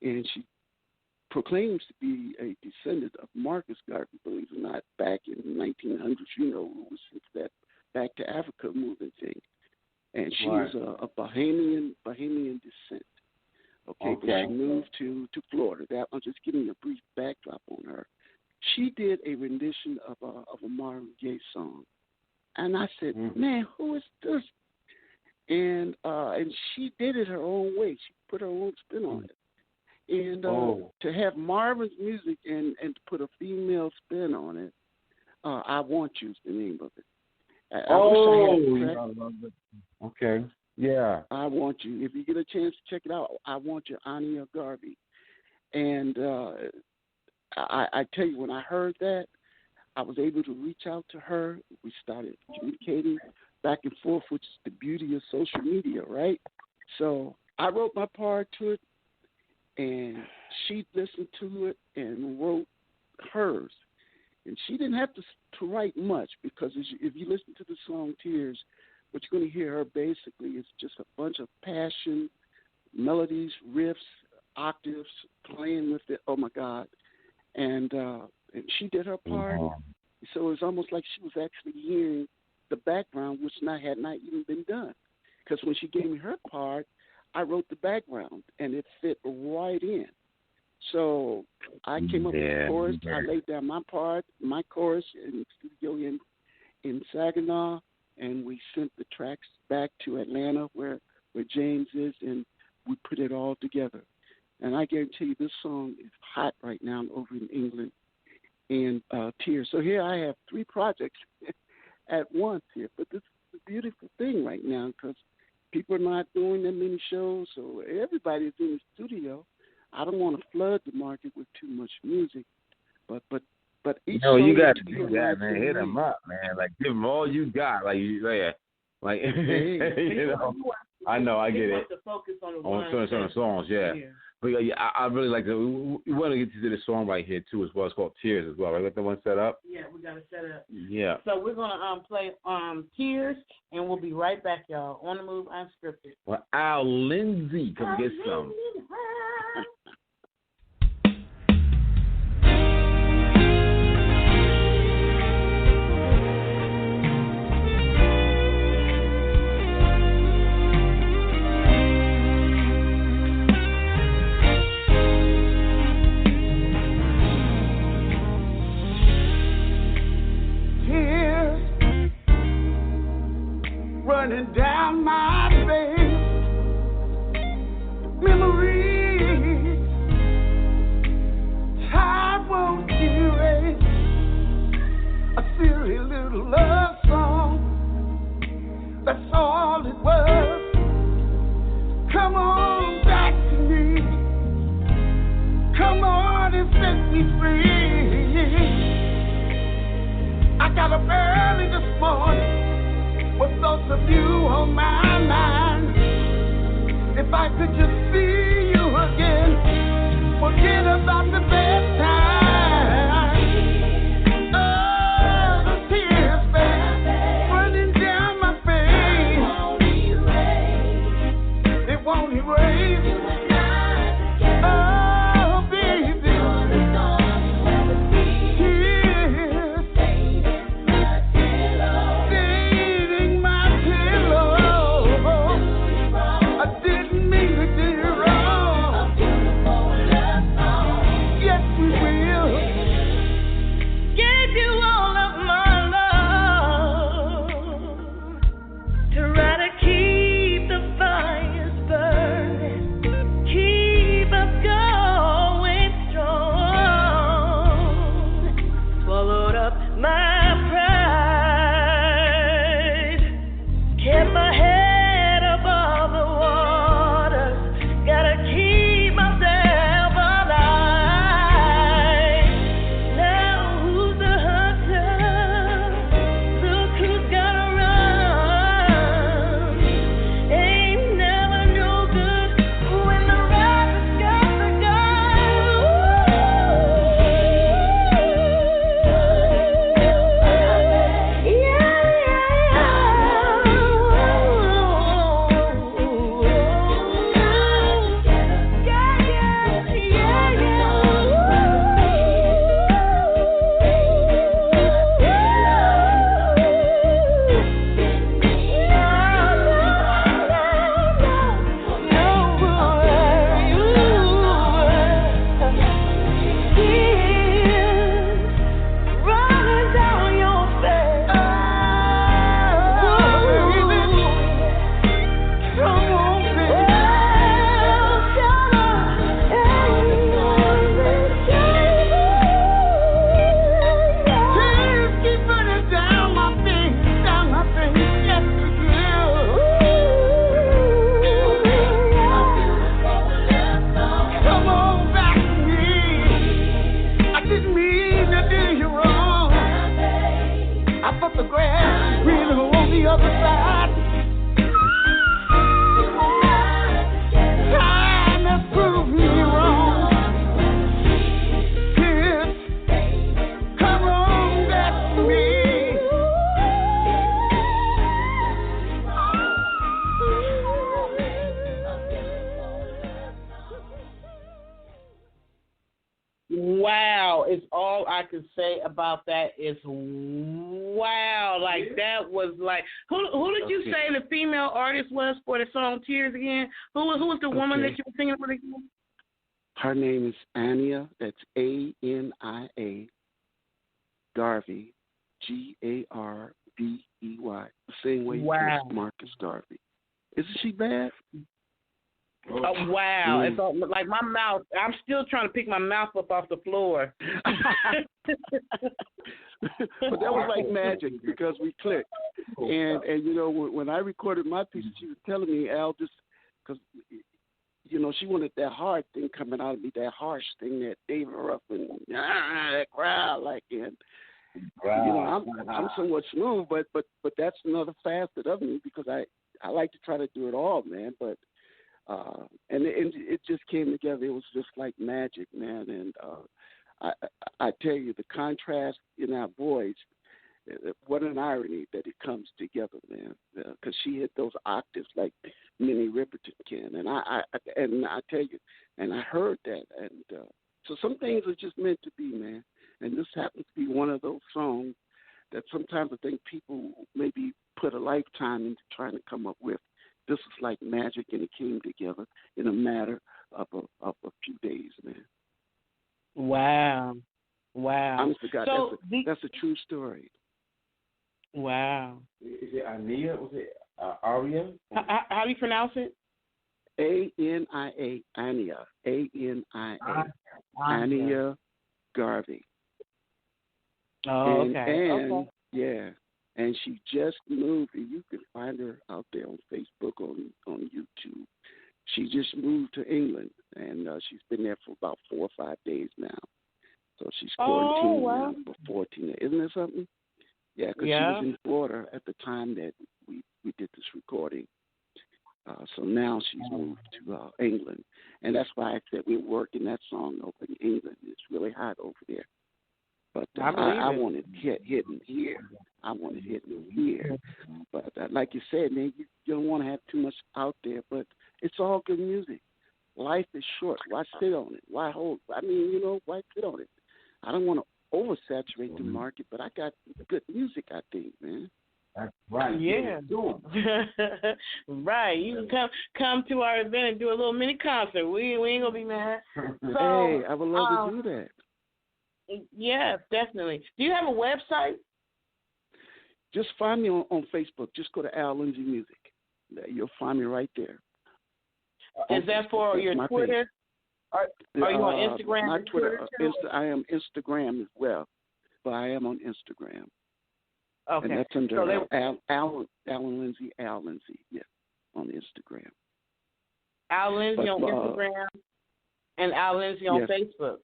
[SPEAKER 8] and she proclaims to be a descendant of Marcus Garvey, believe it or not, back in the 1900s, who was since that Back to Africa movement thing. And she was a Bahamian descent. Okay, but she moved to Florida. I'm just giving you a brief backdrop on her. She did a rendition of a Marvin Gaye song, and I said, "Man, who is this?" And she did it her own way. She put her own spin on it. And to have Marvin's music and to put a female spin on it, I Want You is the name of it. I love it.
[SPEAKER 3] Okay. Yeah.
[SPEAKER 8] I Want You. If you get a chance to check it out, I Want You, Anya Garvey. And I tell you, when I heard that, I was able to reach out to her. We started communicating back and forth, which is the beauty of social media, right? So I wrote my part to it, and she listened to it and wrote hers. And she didn't have to write much, because if you listen to the song Tears, what you're going to hear her basically is just a bunch of passion, melodies, riffs, octaves, playing with it. Oh, my God. And she did her part. So it was almost like she was actually hearing the background, which had not even been done. Because when she gave me her part, I wrote the background, and it fit right in. So I came up with the chorus. I laid down my part, my chorus in the studio in Saginaw, and we sent the tracks back to Atlanta where James is, and we put it all together. And I guarantee you this song is hot right now over in England, and Tears. So here I have 3 projects at once here. But this is a beautiful thing right now, because people are not doing that many shows, so everybody's in the studio. I don't want to flood the market with too much music, but each song
[SPEAKER 3] you got to do that, man. Hit them up, man. Like, give them all you got. Like you know. I know, I get it.
[SPEAKER 2] To focus on
[SPEAKER 3] certain songs, yeah. But yeah, I really like to. We want to get to this song right here too, as well. It's called Tears as well. Right, got the one set up.
[SPEAKER 2] Yeah, we got it set up.
[SPEAKER 3] Yeah.
[SPEAKER 2] So we're gonna play Tears, and we'll be right back, y'all. On the Move, Unscripted.
[SPEAKER 3] Well, Lindsey, come get some.
[SPEAKER 7] Running down my face, memories time won't erase. A silly little love song, that's all it was. Come on back to me, come on and set me free. I got up early this morning with thoughts of you on my mind. If I could just see you again, forget about the bad time. Oh, the tears, baby, running down my face. It won't erase. Oh, baby, tears.
[SPEAKER 5] Keep the fires burning.
[SPEAKER 2] I could say about that is wow. Like that was like who did you say the female artist was for the song Tears again? Who was the woman that you were singing with again?
[SPEAKER 8] Her name is Ania. That's Ania Garvey, Garvey. The same way you pronounce Marcus Garvey. Isn't she bad?
[SPEAKER 2] Wow. It's all, like my mouth. I'm still trying to pick my mouth up off the floor.
[SPEAKER 8] But that was like magic because we clicked. And you know, when I recorded my piece, she was telling me, Al, just because, you know, she wanted that hard thing coming out of me, that harsh thing that David Ruffin, that crowd, like, and you know, I'm somewhat smooth, but that's another facet of me because I like to try to do it all, man. But and it just came together. It was just like magic, man. And I tell you, the contrast in our voice, what an irony that it comes together, man. Because she hit those octaves like Minnie Riperton can, and I tell you, and I heard that, and so some things are just meant to be, man. And this happens to be one of those songs that sometimes I think people maybe put a lifetime into trying to come up with. This is like magic, and it came together in a matter of a few days, man.
[SPEAKER 2] Wow.
[SPEAKER 8] Honest to God,
[SPEAKER 2] so
[SPEAKER 8] that's a true story.
[SPEAKER 2] Wow.
[SPEAKER 3] Is it Ania? Was it Aria?
[SPEAKER 2] How do you pronounce it?
[SPEAKER 8] Ania. Ania. Ania Garvey.
[SPEAKER 2] Oh, okay.
[SPEAKER 8] And yeah, and she just moved, and you can find her out there on Facebook, on YouTube. She just moved to England, and she's been there for about 4 or 5 days now. So she's quarantined now for 14 days. Isn't that something? Yeah, because she was in Florida at the time that we did this recording. So now she's moved to England, and that's why I said we're working that song over in England. It's really hot over there. But I want it hidden here. I want it hidden here. But like you said, man, you don't want to have too much out there. But it's all good music. Life is short. Why sit on it? Why hold? I mean, you know, why sit on it? I don't want to oversaturate the market, but I got good music, I think, man.
[SPEAKER 3] That's right.
[SPEAKER 2] Yeah. Right. You can come to our event and do a little mini concert. We ain't gonna be mad. So,
[SPEAKER 8] hey, I would love to do that.
[SPEAKER 2] Yeah, definitely. Do you have a website?
[SPEAKER 8] Just find me on Facebook. Just go to Al Lindsey Music. You'll find me right there.
[SPEAKER 2] Is that for your Twitter? Are you on Instagram?
[SPEAKER 8] My Twitter. I am Instagram as well, but I am on Instagram.
[SPEAKER 2] Okay.
[SPEAKER 8] And that's under Alan Lindsey, yeah, on Instagram.
[SPEAKER 2] Al Lindsey on Instagram and Al Lindsey on Facebook.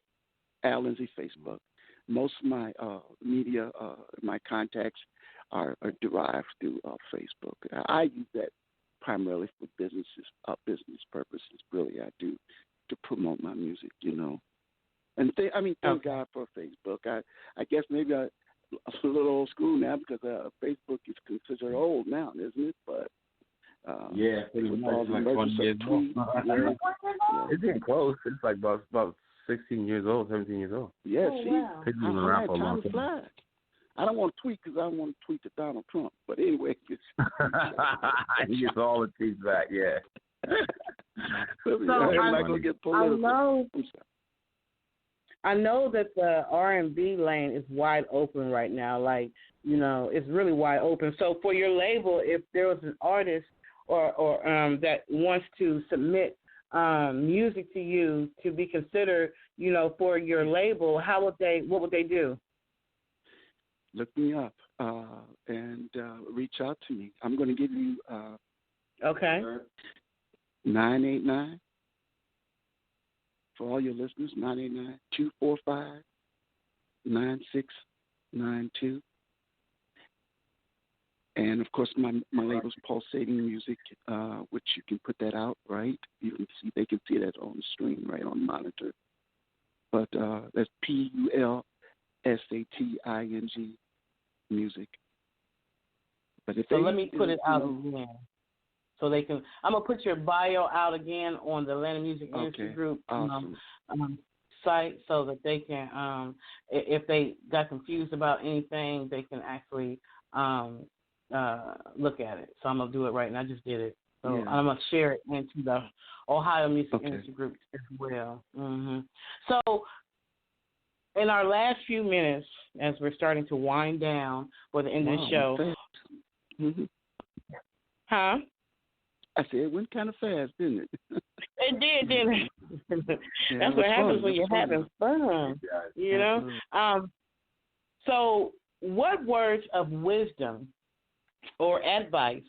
[SPEAKER 8] Al Lindsey Facebook. Most of my media, my contacts are derived through Facebook. I use that primarily for business purposes. Really, I do, to promote my music, you know. And thank God for Facebook. I guess maybe I'm a little old school now because Facebook is considered old now, isn't it? But
[SPEAKER 3] pretty much like 20 years old. It's getting close. It's like about 16 years old, 17 years old.
[SPEAKER 8] Yeah,
[SPEAKER 2] wow.
[SPEAKER 3] It's been around for a long
[SPEAKER 8] time. I don't want to tweet because I don't want to tweet to Donald Trump. But anyway,
[SPEAKER 3] he gets all the tweets back. Yeah.
[SPEAKER 2] I know that the R&B lane is wide open right now. Like, you know, it's really wide open. So for your label, if there was an artist or that wants to submit music to you to be considered, you know, for your label, what would they do?
[SPEAKER 8] Look me up and reach out to me. I'm going to give you 989 for all your listeners. 989-245-9692. And of course, my label's Pulsating Music, which you can put that out, right? They can see that on the screen, right on the monitor. But that's PULSATING Music. But if
[SPEAKER 2] let me put it out again, so they can. I'm gonna put your bio out again on the Atlanta Music Industry Group
[SPEAKER 8] awesome.
[SPEAKER 2] site so that they can, if they got confused about anything, they can actually look at it. So I'm going to do it right now. I just did it. So I'm going to share it into the Ohio Music Industry Group as well. Mm-hmm. So in our last few minutes, as we're starting to wind down for the end of the show. Huh?
[SPEAKER 8] I said it went kind of fast, didn't it?
[SPEAKER 2] It did, didn't it? That's what happens when you're having fun, you know? So what words of wisdom or advice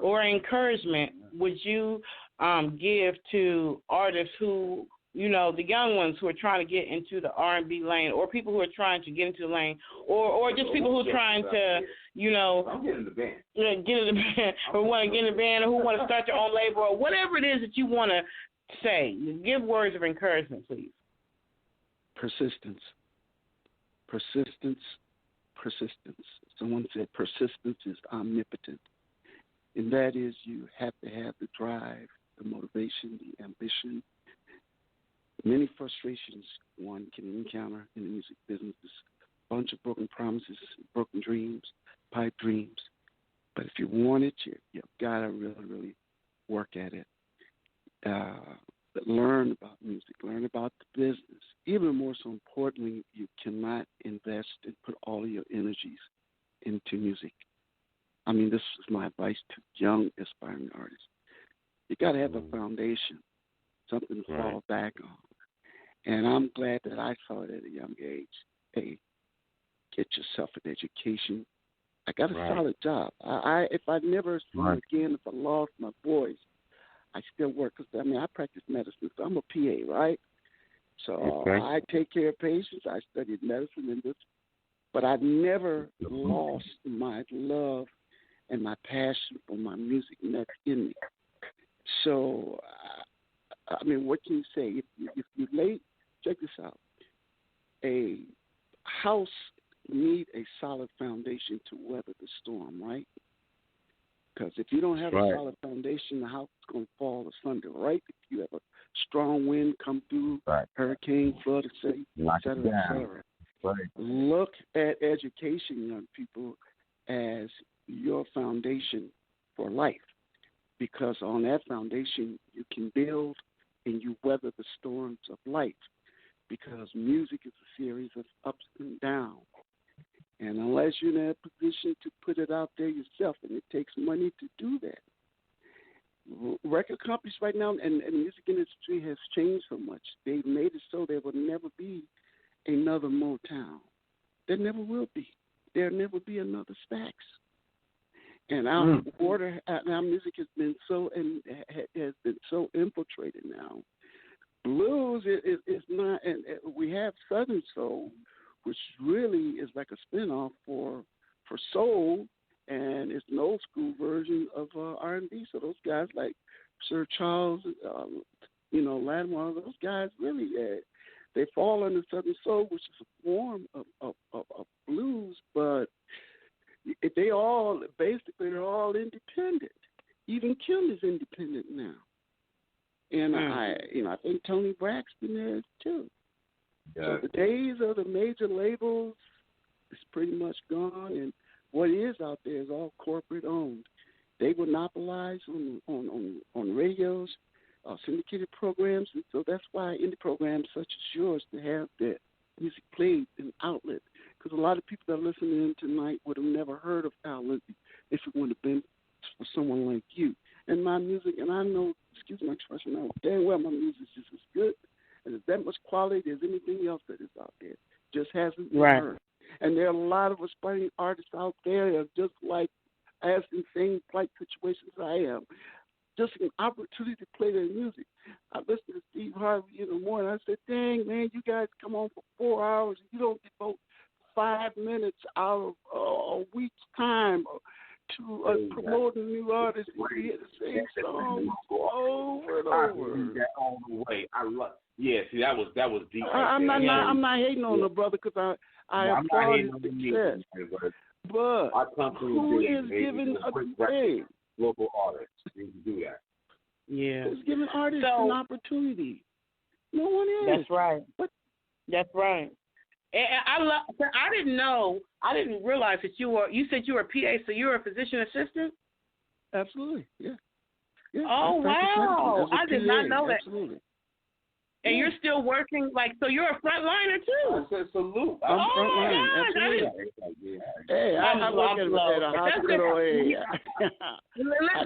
[SPEAKER 2] or encouragement would you give to artists who, you know, the young ones who are trying to get into the R&B lane, or people who are trying to get into the lane, or just people who are trying to, you know,
[SPEAKER 3] get in the band,
[SPEAKER 2] or want to get in the band, or who want to start their own label, or whatever it is that you want to say? Give words of encouragement, please.
[SPEAKER 8] Persistence. Someone said persistence is omnipotent, and that is you have to have the drive, the motivation, the ambition. Many frustrations one can encounter in the music business, a bunch of broken promises, broken dreams, pipe dreams. But if you want it, you've got to really, really work at it. But learn about music, learn about the business. Even more so importantly, you cannot invest and put all of your energies into music. I mean, this is my advice to young aspiring artists. You got to have a foundation, something to fall back on. And I'm glad that I saw it at a young age. Hey, get yourself an education. I got a solid job. If I never sing again, if I lost my voice, I still work. Cause, I mean, I practice medicine, so I'm a PA, right? So I take care of patients. I studied medicine and this. But I never lost my love and my passion for my music, and that's in me. So, I mean, what can you say? If you late, check this out. A house needs a solid foundation to weather the storm, right? Because if you don't have a solid foundation, the house is going to fall asunder, right? If you have a strong wind come through, hurricane, flood, et cetera. Look at education, young people, as your foundation for life, because on that foundation you can build and you weather the storms of life, because music is a series of ups and downs. And unless you're in a position to put it out there yourself, and it takes money to do that. Record companies right now and the music industry has changed so much. They've made it so there will never be another Motown. There never will be. There'll never be another Stax. And our music has been so infiltrated now. Blues is not, and we have Southern soul, which really is like a spinoff for soul, and it's an old school version of R&B. So those guys like Sir Charles, Lattimore, those guys really they fall under Southern soul, which is a form of blues, but they're all independent. Even Kim is independent now, and I think Tony Braxton is too. So the days of the major labels is pretty much gone, and what is out there is all corporate owned. They monopolize on radios, syndicated programs, and so that's why indie programs such as yours to have their music played an outlet. Because a lot of people that are listening in tonight would have never heard of Al Lindsey if it wouldn't have been for someone like you. And my music, and I know, excuse my expression, I know damn well my music is just as good and there's that much quality as anything else that is out there. Just hasn't been heard. And there are a lot of aspiring artists out there that are just like as in same plight situations as I am. Just an opportunity to play their music. I listened to Steve Harvey in the morning. I said, dang, man, you guys come on for 4 hours and you don't devote 5 minutes out of a week's time to promoting new artists. We hear the same song over and over.
[SPEAKER 3] That all the way. I love. Yeah, see, that was deep.
[SPEAKER 8] I'm not hating on the brother because I applaud his success. But who is giving
[SPEAKER 3] local artists need to do that?
[SPEAKER 2] Yeah,
[SPEAKER 8] who's giving artists an opportunity? No one is.
[SPEAKER 2] That's right.
[SPEAKER 8] But
[SPEAKER 2] That's right. And I didn't realize that you said you were a PA, so you were a physician assistant?
[SPEAKER 8] Absolutely, yeah.
[SPEAKER 2] Oh, wow. I did not know that.
[SPEAKER 8] Absolutely.
[SPEAKER 2] And you're still working, so you're a frontliner too.
[SPEAKER 3] I said salute.
[SPEAKER 8] I'm frontline. Absolutely. Hey, I work at a hospital. I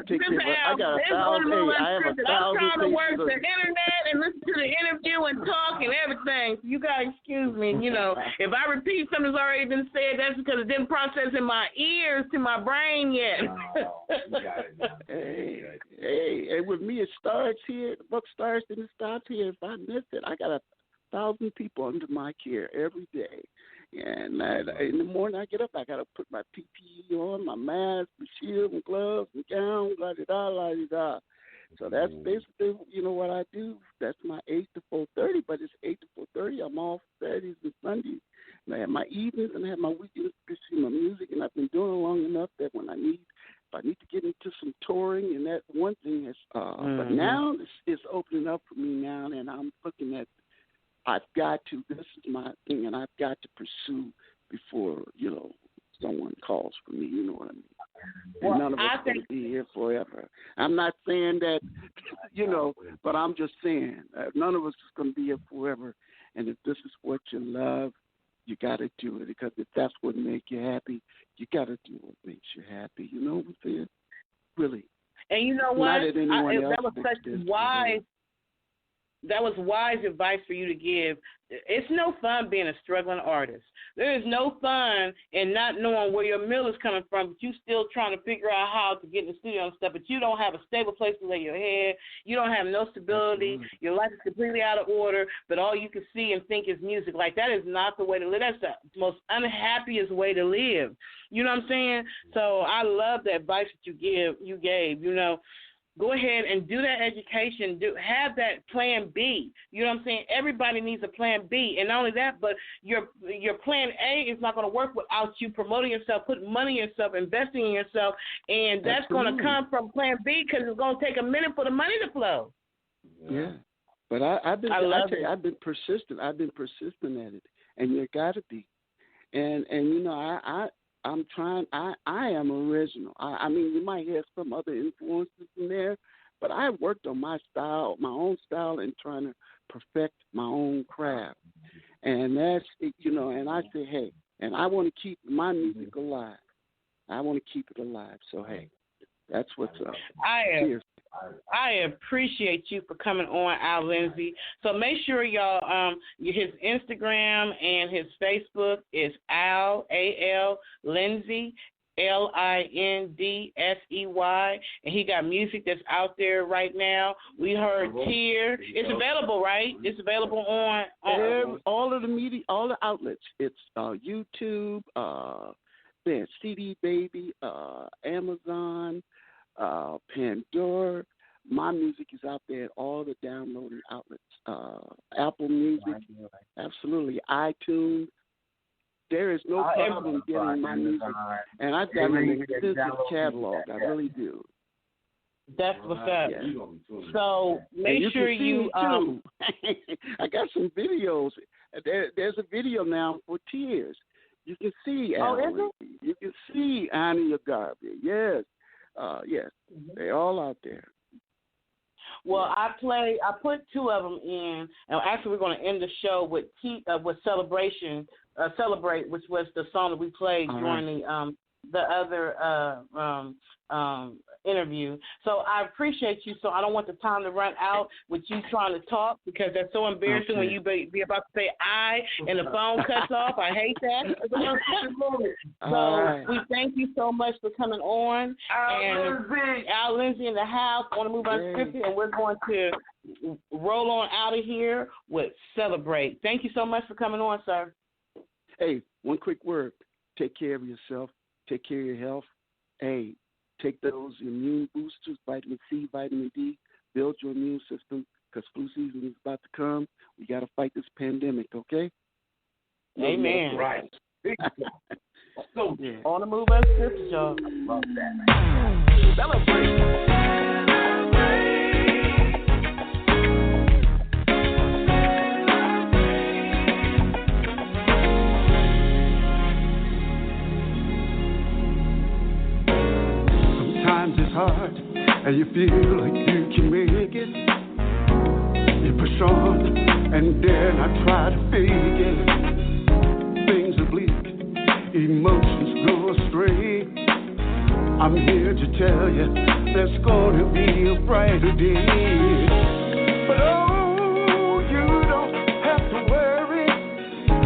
[SPEAKER 8] take care of I got 1,000. I have 1,000
[SPEAKER 2] I'm trying to work
[SPEAKER 8] patients.
[SPEAKER 2] the internet and listen to the interview and talk and everything. You gotta excuse me. If I repeat something that's already been said, that's because it didn't process in my ears to my brain yet.
[SPEAKER 8] Hey, with me it starts here. The book starts and it stops here. If I miss it, I got 1,000 people under my care every day. And in the morning I get up, I got to put my PPE on, my mask, my shield, and gloves, and gown, la-di-da. So that's basically, what I do. That's my 8 to 4:30, but it's 8 to 4:30. I'm off Saturdays and Sundays. And I have my evenings and I have my weekends to see my music, and I've been doing it long enough that when if I need to get into some touring, and that one thing is, but now it's opening up for me now, and I'm looking at, this is my thing, and I've got to pursue before, someone calls for me, you know what I mean? And none of us are going to be here forever. I'm not saying that, but I'm just saying none of us is going to be here forever, and if this is what you love, you got to do it, because if that's what makes you happy, you got to do what makes you happy. You know what I'm saying? Really.
[SPEAKER 2] And you know what? That was wise advice for you to give. It's no fun being a struggling artist. There is no fun in not knowing where your meal is coming from, but you still trying to figure out how to get in the studio and stuff, but you don't have a stable place to lay your head. You don't have no stability. Absolutely. Your life is completely out of order, but all you can see and think is music. That is not the way to live. That's the most unhappiest way to live. You know what I'm saying? So I love the advice that you gave. Go ahead and do that education. Have that plan B. You know what I'm saying? Everybody needs a plan B. And not only that, but your plan A is not going to work without you promoting yourself, putting money in yourself, investing in yourself. And that's going to come from plan B, because it's going to take a minute for the money to flow.
[SPEAKER 8] Yeah. But I've been persistent. I've been persistent at it. And you got to be. And I'm trying. I am original. I mean, you might have some other influences in there, but I worked on my style, my own style, and trying to perfect my own craft. And that's, and I say, hey, and I want to keep my music alive. I want to keep it alive. So, hey, that's what's up.
[SPEAKER 2] I appreciate you for coming on, Al Lindsey. So make sure y'all, his Instagram and his Facebook is Al, A-L, Lindsey, Lindsey, and he got music that's out there right now. We heard Tear. It's available, right? It's available on
[SPEAKER 8] all of the media, all the outlets. It's YouTube, CD Baby, Amazon, Pandora. My music is out there at all the downloading outlets. Apple Music, absolutely. iTunes. There is no problem getting my music. And I've got an extensive catalog. I really do.
[SPEAKER 2] That's what's up. Yeah. So make sure you
[SPEAKER 8] I got some videos. There's a video now for Tears. You can see Alan. You can see Annie Garvey. Yes. Yes. They're all out there.
[SPEAKER 2] Well, I put two of them in, and actually we're going to end the show with Celebrate, which was the song that we played during the other interview. So I appreciate you. So I don't want the time to run out with you trying to talk, because that's so embarrassing when you be about to say "I" and the phone cuts off. I hate that. So we thank you so much for coming on. Al Lindsey in the house. I want to move Unscripted, and we're going to roll on out of here with Celebrate. Thank you so much for coming on, sir.
[SPEAKER 8] Hey, one quick word. Take care of yourself. Take care of your health. Hey, take those immune boosters, vitamin C, vitamin D. Build your immune system, because flu season is about to come. We got to fight this pandemic, okay?
[SPEAKER 2] Amen.
[SPEAKER 3] Right.
[SPEAKER 2] So, on the move Unscripted, y'all. I love that. Celebrate.
[SPEAKER 7] and you feel like you can make it. You push on and dare not try to fake it. Things are bleak, emotions go astray. I'm here to tell you there's gonna be a brighter day. But oh, you don't have to worry.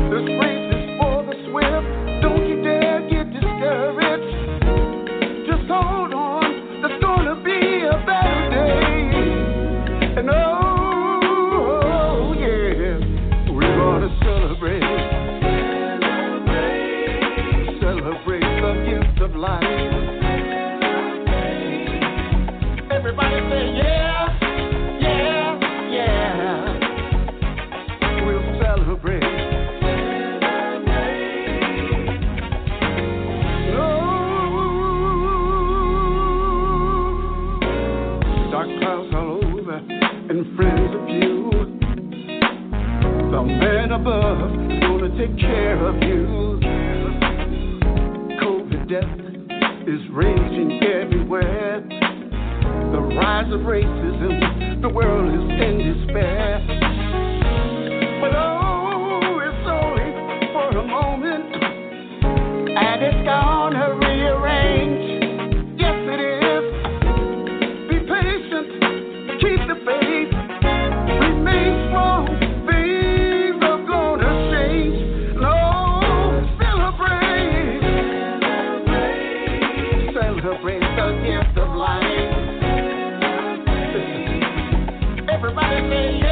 [SPEAKER 7] This race is for the swift. Don't you dare get discouraged. Just hold on, there's gonna be a better day. And oh yeah, we're gonna celebrate the gift of life. Everybody say yeah, yeah, yeah. We'll celebrate. Dark clouds all over and friends of you. The man above is gonna take care of you. COVID death is raging everywhere. The rise of racism, the world is in despair. But oh, it's only for a moment, and it's gonna rearrange. Yes, it is. Be patient, keep the faith, remain strong. Things are gonna change. No, celebrate the gift of life. Everybody say yeah.